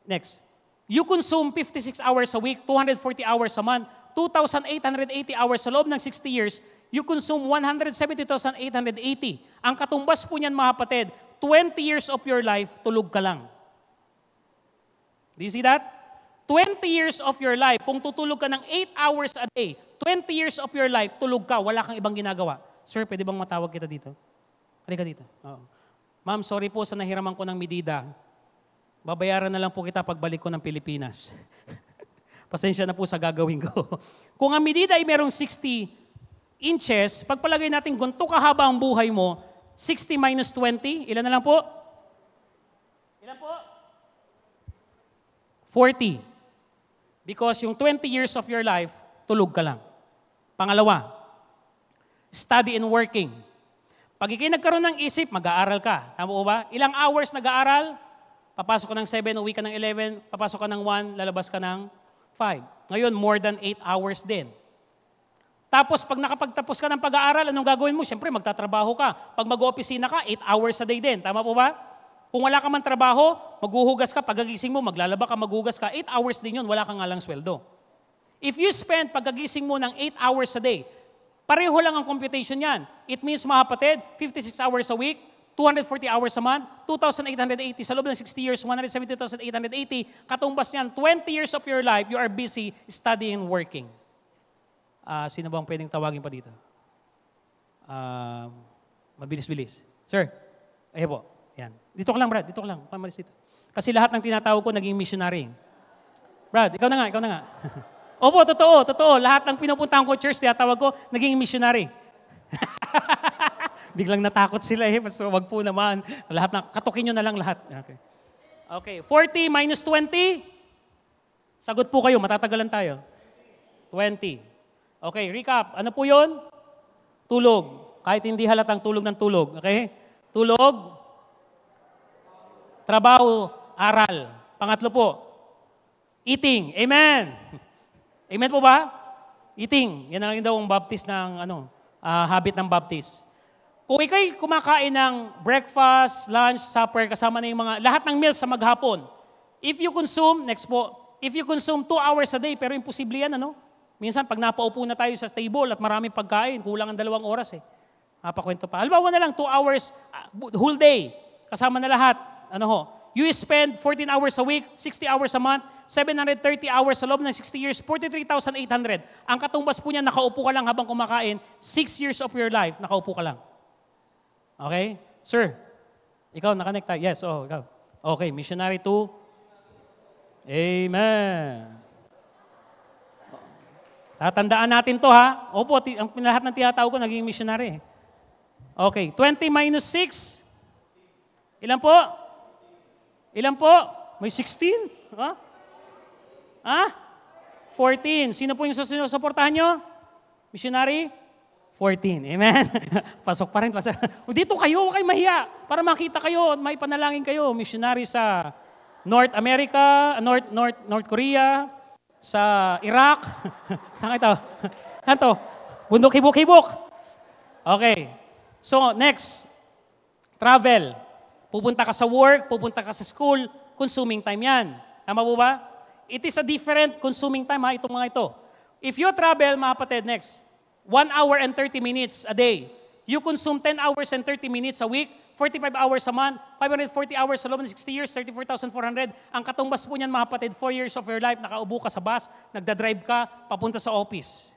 Next. You consume 56 hours a week, 240 hours a month, 2,880 hours sa loob ng 60 years, you consume 170,880. Ang katumbas po niyan mga kapatid, 20 years of your life, tulog ka lang. Do you see that? 20 years of your life, kung tutulog ka ng 8 hours a day, 20 years of your life, tulog ka, wala kang ibang ginagawa. Sir, pwede bang matawag kita dito? Halika dito. Oo. Ma'am, sorry po sa nahiraman ko ng medida. Babayaran na lang po kita pagbalik ko ng Pilipinas. Pasensya na po sa gagawin ko. Kung ang medida ay merong 60 inches, pagpalagay natin ganito kahaba ang buhay mo, 60 minus 20, ilan na lang po? Ilan po? 40. Because yung 20 years of your life, tulog ka lang. Pangalawa, study and working. Pag ikay nagkaroon ng isip, mag-aaral ka. Tama po ba? Ilang hours nag-aaral? Papasok ka ng 7, uwi ka ng 11, papasok ka ng 1, lalabas ka ng 5. Ngayon, more than 8 hours din. Tapos, pag nakapagtapos ka ng pag-aaral, anong gagawin mo? Siyempre, magtatrabaho ka. Pag mag-opisina ka, 8 hours a day din. Tama po ba? Kung wala ka man trabaho, maghuhugas ka, pagagising mo, maglalaba ka, maghugas ka, 8 hours din yun, wala ka nga lang sweldo. If you spend pagagising mo ng 8 hours a day, pareho lang ang computation yan. It means, mga kapatid, 56 hours a week, 240 hours a month, 2,880 sa loob ng 60 years, 170,880. Katumbas niyan, 20 years of your life, you are busy studying and working. Sino bang pwedeng tawagin pa dito? Mabilis-bilis. Sir, ayun po. Yan. Dito ka lang, Brad. Dito ka lang. Pamalis dito. Kasi lahat ng tinatawag ko naging missionary. Brad, ikaw na nga. Opo, totoo. Lahat ng pinupuntahan ko church, tinatawag ko, naging missionary. Biglang natakot sila So, wag po naman. Katukin nyo na lang lahat. Okay. 40 minus 20. Sagot po kayo, matatagalan tayo. 20. Okay, recap. Ano po yun? Tulog. Kahit hindi halatang tulog ng tulog. Okay? Tulog. Trabaho. Aral. Pangatlo po. Eating. Amen. Amen po ba? Eating. Yan na lang daw ang baptist ng habit ng baptist. Kung ikay kumakain ng breakfast, lunch, supper, kasama na yung lahat ng meals sa maghapon, if you consume 2 hours a day, pero imposible yan, Minsan, pag napaupo na tayo sa table at maraming pagkain, kulang ang 2 oras Napakwento pa. Halimbawa na lang, 2 hours, whole day, kasama na lahat. You spend 14 hours a week, 60 hours a month, 730 hours sa loob ng 60 years, 43,800. Ang katumbas po niya, nakaupo ka lang habang kumakain, 6 years of your life, nakaupo ka lang. Okay? Sir, ikaw nakonect tayo. Yes, ikaw. Okay, missionary 2. Amen. Tatandaan natin to ha. Opo, ang lahat ng tinatawag ko naging missionary. Okay, 20 minus 6. Ilan po? May 16? Ha? 14. Sino po yung susuportahan nyo? Missionary? 14. Amen? Pasok pa rin. Dito kayo, huwag kayo mahiya. Para makita kayo, may panalangin kayo. Missionary sa North America, North Korea, sa Iraq. Saan ito? Ano? Bundok hibok-hibok. Okay. So, next. Travel. Pupunta ka sa work, pupunta ka sa school, consuming time yan. Tama po ba? It is a different consuming time itong mga ito. If you travel, mga kapatid, next. 1 hour and 30 minutes a day. You consume 10 hours and 30 minutes a week, 45 hours a month, 540 hours sa loob ng 60 years, 34,400. Ang katumbas po niyan, mga kapatid, 4 years of your life, nakaubo ka sa bus, nagdadrive ka, papunta sa office.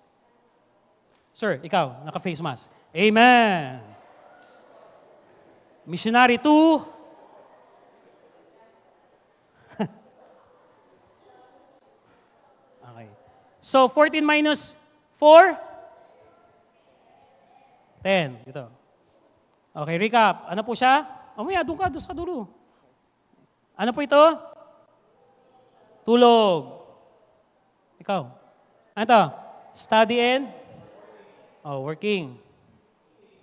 Sir, ikaw, naka-face mask. Amen. Missionary 2. Okay. So, 14 minus 4? 10. Ito. Okay, recap. Ano po siya? Doon sa dulo. Ano po ito? Tulog. Ikaw. Ano ito? Study and? Working.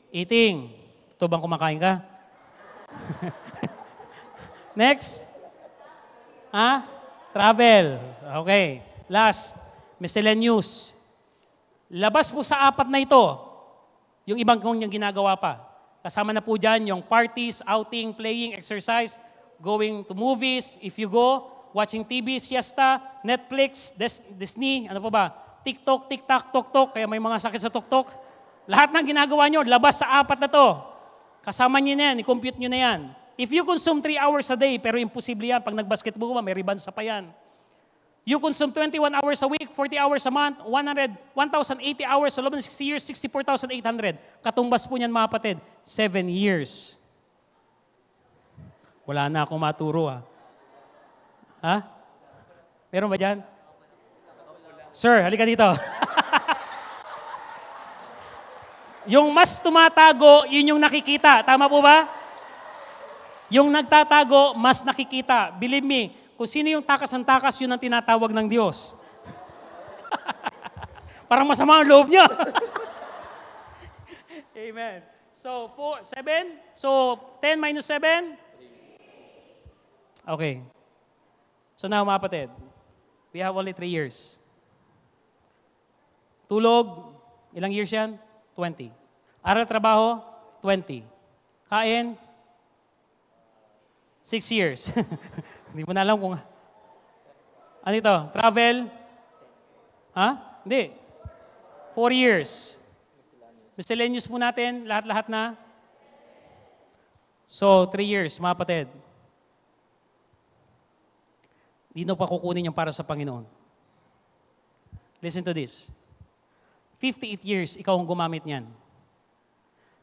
Eating. Ito bang kumakain ka? Next. Travel. Okay. Last. Miscellaneous. Labas po sa 4 na ito. Yung ibang kong niyang ginagawa pa. Kasama na po dyan yung parties, outing, playing, exercise, going to movies, if you go, watching TV, siesta, Netflix, Disney, ano pa ba? TikTok, TikTok, TokTok, kaya may mga sakit sa TokTok. Lahat ng ginagawa nyo, labas sa 4 na to. Kasama nyo na yan, i-compute nyo na yan. If you consume 3 hours a day, pero imposible yan, pag nag-basketball ka, may ribansa pa yan. You consume 21 hours a week, 40 1,080 hours sa loob ng 60 years, 64,800. Katumbas po niyan, mga kapatid, 7 years. Wala na akong maturo, Ha? Meron ba dyan? Sir, halika dito. Yung mas tumatago, yun yung nakikita. Tama po ba? Yung nagtatago, mas nakikita. Believe me, kung sino yung takas ng takas, yun ang tinatawag ng Diyos. Parang masama ang loob niya. Amen. So, 7? So, 10 minus 7? Okay. So now, mga kapatid, we have only 3 years. Tulog, ilang years yan? 20. Aral, trabaho, 20. Kain, 6 years. Hindi mo na alam kung... Ano ito? Travel? Hindi. 4 years. Miscellaneous po natin, lahat-lahat na. So, 3 years, mga kapatid. Di na pa kukunin yung para sa Panginoon. Listen to this. 58 years, ikaw ang gumamit niyan.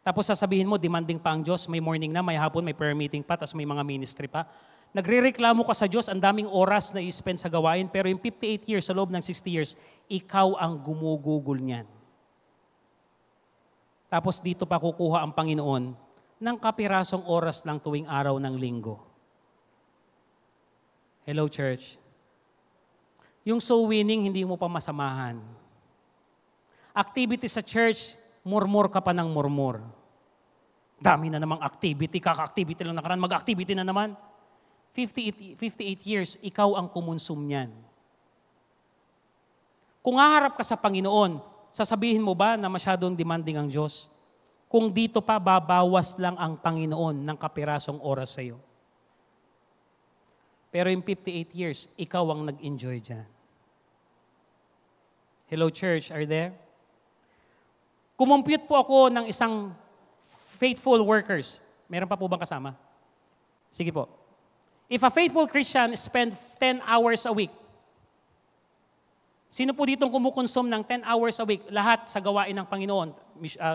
Tapos sasabihin mo, demanding pa ang Diyos, may morning na, may hapon, may prayer meeting pa, tapos may mga ministry pa. Nagre-reklamo ka sa Diyos, ang daming oras na i-spend sa gawain, pero yung 58 years, sa loob ng 60 years, ikaw ang gumugugol niyan. Tapos dito pa kukuha ang Panginoon ng kapirasong oras lang tuwing araw ng linggo. Hello, church. Yung soul winning, hindi mo pa masamahan. Activity sa church, murmur ka pa ng murmur. Dami na namang activity, kaka-activity lang nakaraan, mag-activity na naman. 58 years, ikaw ang kumunsum niyan. Kung haharap ka sa Panginoon, sasabihin mo ba na masyadong demanding ang Diyos? Kung dito pa, babawas lang ang Panginoon ng kapirasong oras sa iyo. Pero yung 58 years, ikaw ang nag-enjoy dyan. Hello, church, are you there? Kumompute po ako ng isang faithful workers. Meron pa po bang kasama? Sige po. If a faithful Christian spend 10 hours a week, sino po ditong kumukonsume ng 10 hours a week? Lahat sa gawain ng Panginoon.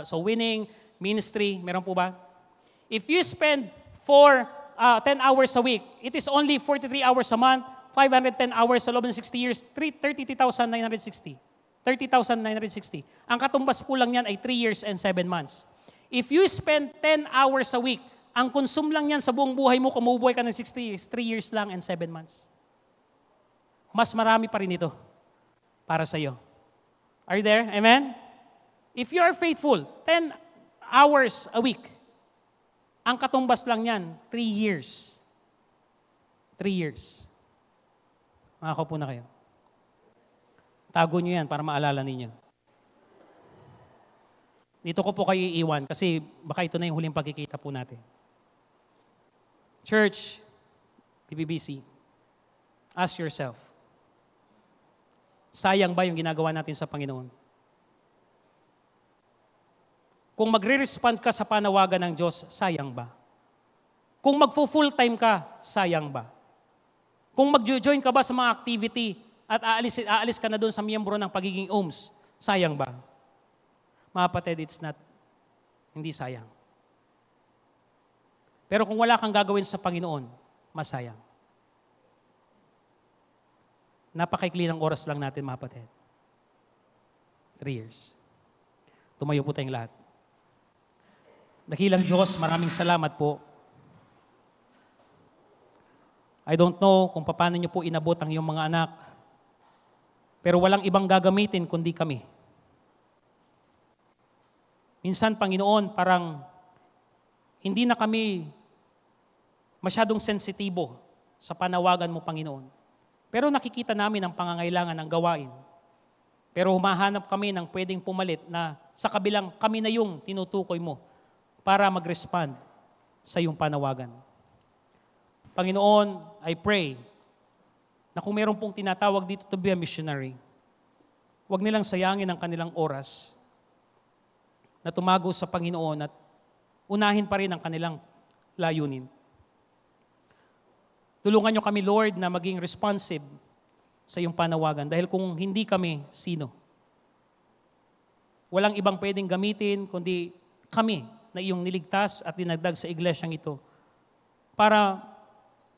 So winning, ministry, meron po ba? If you spend 10 hours a week, it is only 43 hours a month, 510 hours sa loob ng 60 years, 30,960. 30,960. Ang katumbas po lang yan ay 3 years and 7 months. If you spend 10 hours a week, ang konsum lang yan sa buong buhay mo, kung mabubuhay ka ng 60 years, 3 years lang and 7 months. Mas marami pa rin ito para sa iyo. Are you there? Amen? If you are faithful, 10 hours a week, ang katumbas lang yan, 3 years. 3 years. Makakaupo na kayo. Tago nyo yan para maalala ninyo. Dito ko po kayo iiwan kasi baka ito na yung huling pagkikita po natin. Church, PBBC, ask yourself, sayang ba yung ginagawa natin sa Panginoon? Kung magre-respond ka sa panawagan ng Diyos, sayang ba? Kung magfo-full time ka, sayang ba? Kung mag-join ka ba sa mga activity at aalis ka na doon sa miyembro ng pagiging OMS, sayang ba? Mga kapatid, hindi sayang. Pero kung wala kang gagawin sa Panginoon, masayang. Napakaikli ng oras lang natin, mga kapatid. 3 years. Tumayo po tayong lahat. Dakilang Diyos, maraming salamat po. I don't know kung paano niyo po inabot ang iyong mga anak. Pero walang ibang gagamitin kundi kami. Minsan, Panginoon, parang hindi na kami masyadong sensitibo sa panawagan mo, Panginoon. Pero nakikita namin ang pangangailangan ng gawain. Pero humahanap kami ng pwedeng pumalit na sa kabilang kami na yung tinutukoy mo para mag-respond sa iyong panawagan. Panginoon, I pray na kung meron pong tinatawag dito to be a missionary, huwag nilang sayangin ang kanilang oras na tumago sa Panginoon at unahin pa rin ang kanilang layunin. Tulungan niyo kami, Lord, na maging responsive sa iyong panawagan. Dahil kung hindi kami, sino? Walang ibang pwedeng gamitin, kundi kami na iyong niligtas at dinagdag sa iglesyang ito para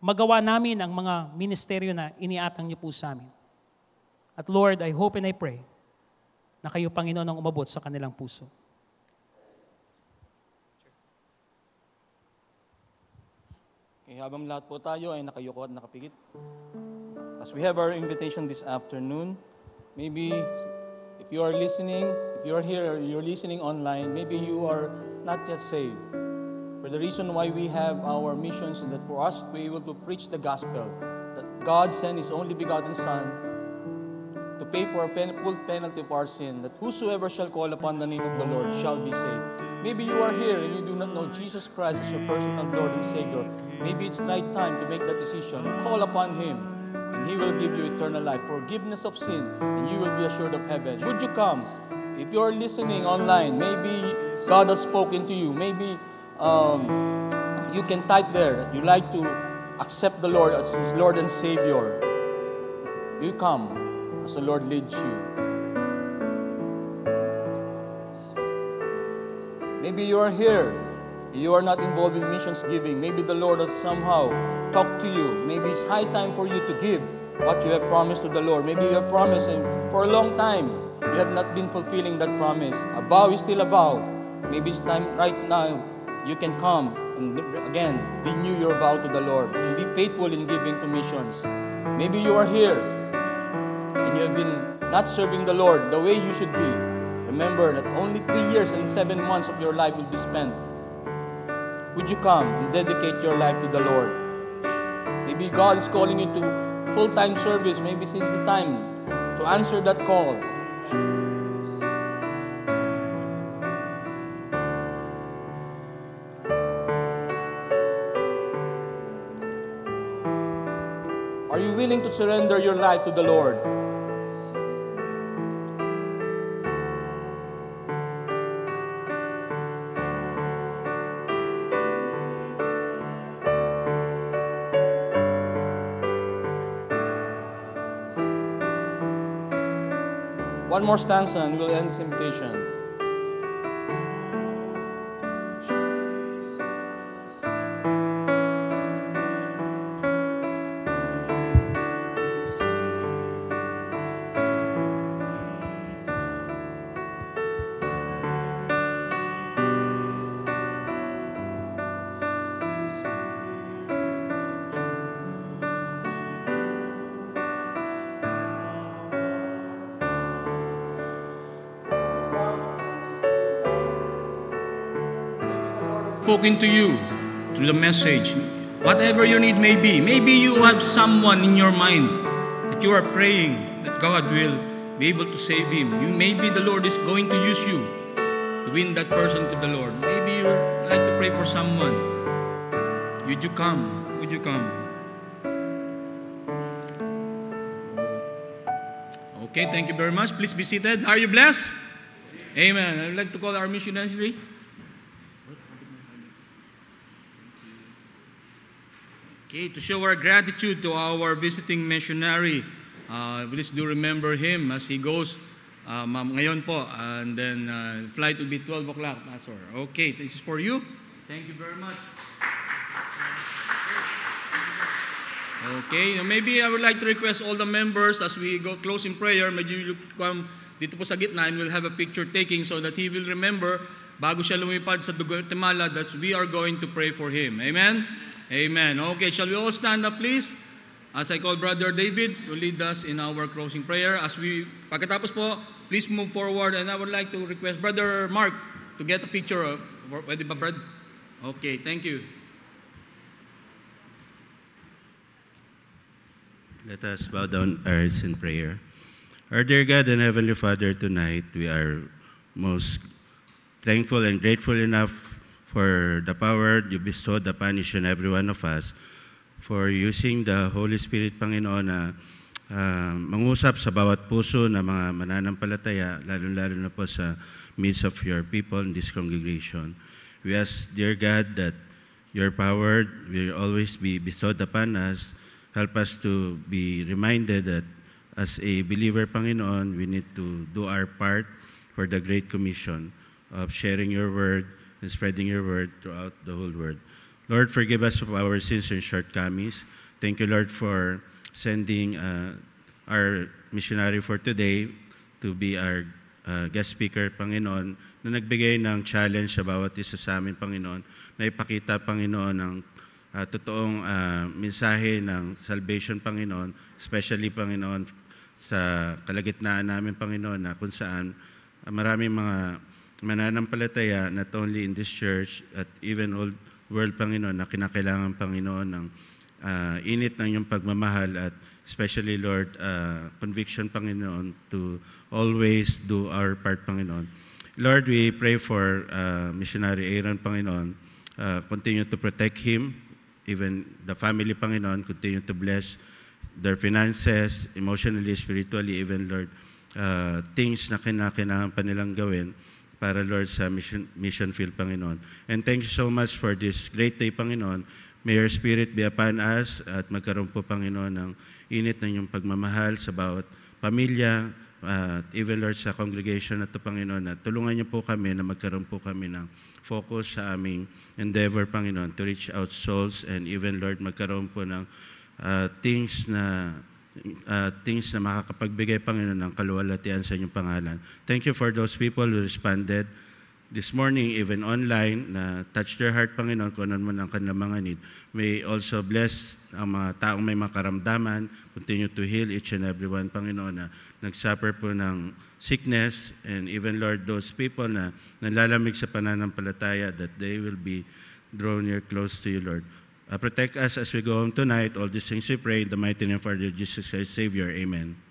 magawa namin ang mga ministeryo na iniatang niyo po sa amin. At Lord, I hope and I pray na kayo, Panginoon, ang umabot sa kanilang puso. Okay, habang lahat po tayo ay nakayuko at nakapikit. As we have our invitation this afternoon, maybe if you are listening, if you are here, you're listening online, maybe you are not yet saved. For the reason why we have our missions is that for us to be able to preach the gospel, that God sent His only begotten Son to pay for a full penalty for our sin, that whosoever shall call upon the name of the Lord shall be saved. Maybe you are here and you do not know Jesus Christ as your personal Lord and Savior. Maybe it's right time to make that decision. Call upon Him and He will give you eternal life, forgiveness of sin, and you will be assured of heaven. Would you come? If you are listening online, maybe God has spoken to you. Maybe you can type there that you like to accept the Lord as His Lord and Savior. You come as the Lord leads you. Maybe you are here, you are not involved in missions giving. Maybe the Lord has somehow talked to you. Maybe it's high time for you to give what you have promised to the Lord. Maybe you have promised Him for a long time. You have not been fulfilling that promise. A vow is still a vow. Maybe it's time right now you can come and again renew your vow to the Lord and be faithful in giving to missions. Maybe you are here and you have been not serving the Lord the way you should be. Remember that only 3 years and 7 months of your life will be spent. Would you come and dedicate your life to the Lord? Maybe God is calling you to full-time service. Maybe this is the time to answer that call. Are you willing to surrender your life to the Lord? One more stanza and we'll end this invitation. Spoken to you through the message, whatever your need may be. Maybe you have someone in your mind that you are praying that God will be able to save him. Maybe the Lord is going to use you to win that person to the Lord. Maybe you like to pray for someone. Would you come? Would you come? Okay, thank you very much. Please be seated. Are you blessed? Amen. I would like to call our missionary. Okay, to show our gratitude to our visiting missionary, please do remember him as he goes ngayon po, and then flight will be 12 o'clock, Pastor. Okay, this is for you. Thank you very much. Okay, maybe I would like to request all the members as we go close in prayer, medyo you come dito po sa gitna and we'll have a picture taking so that he will remember bago siya lumipad sa Guatemala that we are going to pray for him. Amen? Amen. Okay, shall we all stand up please? As I call Brother David to lead us in our closing prayer. Pagkatapos po, please move forward and I would like to request Brother Mark to get a picture. Pwede ba, Brad? Okay, thank you. Let us bow down our heads in prayer. Our dear God and Heavenly Father, tonight we are most thankful and grateful enough for the power you bestowed upon each and every one of us, for using the Holy Spirit, Panginoon, na mangusap sa bawat puso na mga mananampalataya, lalo-lalo na po sa midst of your people in this congregation. We ask, dear God, that your power will always be bestowed upon us. Help us to be reminded that as a believer, Panginoon, we need to do our part for the Great Commission of sharing your word and spreading your word throughout the whole world. Lord, forgive us of our sins and shortcomings. Thank you, Lord, for sending our missionary for today to be our guest speaker, Panginoon, na nagbigay ng challenge sa bawat isa sa amin, Panginoon, na ipakita, Panginoon, ng totoong mensahe ng salvation, Panginoon, especially, Panginoon, sa kalagitnaan namin, Panginoon, na kung saan maraming mga mananampalataya, not only in this church, at even all world, Panginoon, na kinakailangan, Panginoon, ng init ng iyong pagmamahal at especially, Lord, conviction, Panginoon, to always do our part, Panginoon. Lord, we pray for missionary Aaron, Panginoon. Continue to protect him, even the family, Panginoon. Continue to bless their finances, emotionally, spiritually, even, Lord, things na kinakailangan pa nilang gawin. para, Lord, sa mission field, Panginoon. And thank you so much for this great day, Panginoon. May your Spirit be upon us at magkaroon po, Panginoon, ng init ng iyong pagmamahal sa bawat pamilya, even, Lord, sa congregation na ito, Panginoon, at tulungan niyo po kami na magkaroon po kami ng focus sa aming endeavor, Panginoon, to reach out souls, and even, Lord, magkaroon po ng things na makakapagbigay, Panginoon, ng kaluwalhatian sa inyong pangalan. Thank you for those people who responded this morning, even online, na touch their heart, Panginoon, kung ano man ang kanilang mga need. May also bless ang mga taong may mga karamdaman, continue to heal each and every one, Panginoon, na nagsuffer po ng sickness, and even, Lord, those people na nalalamig sa pananampalataya, that they will be drawn near close to you, Lord. Protect us as we go home tonight. All these things we pray in the mighty name of our Lord Jesus Christ, Savior. Amen.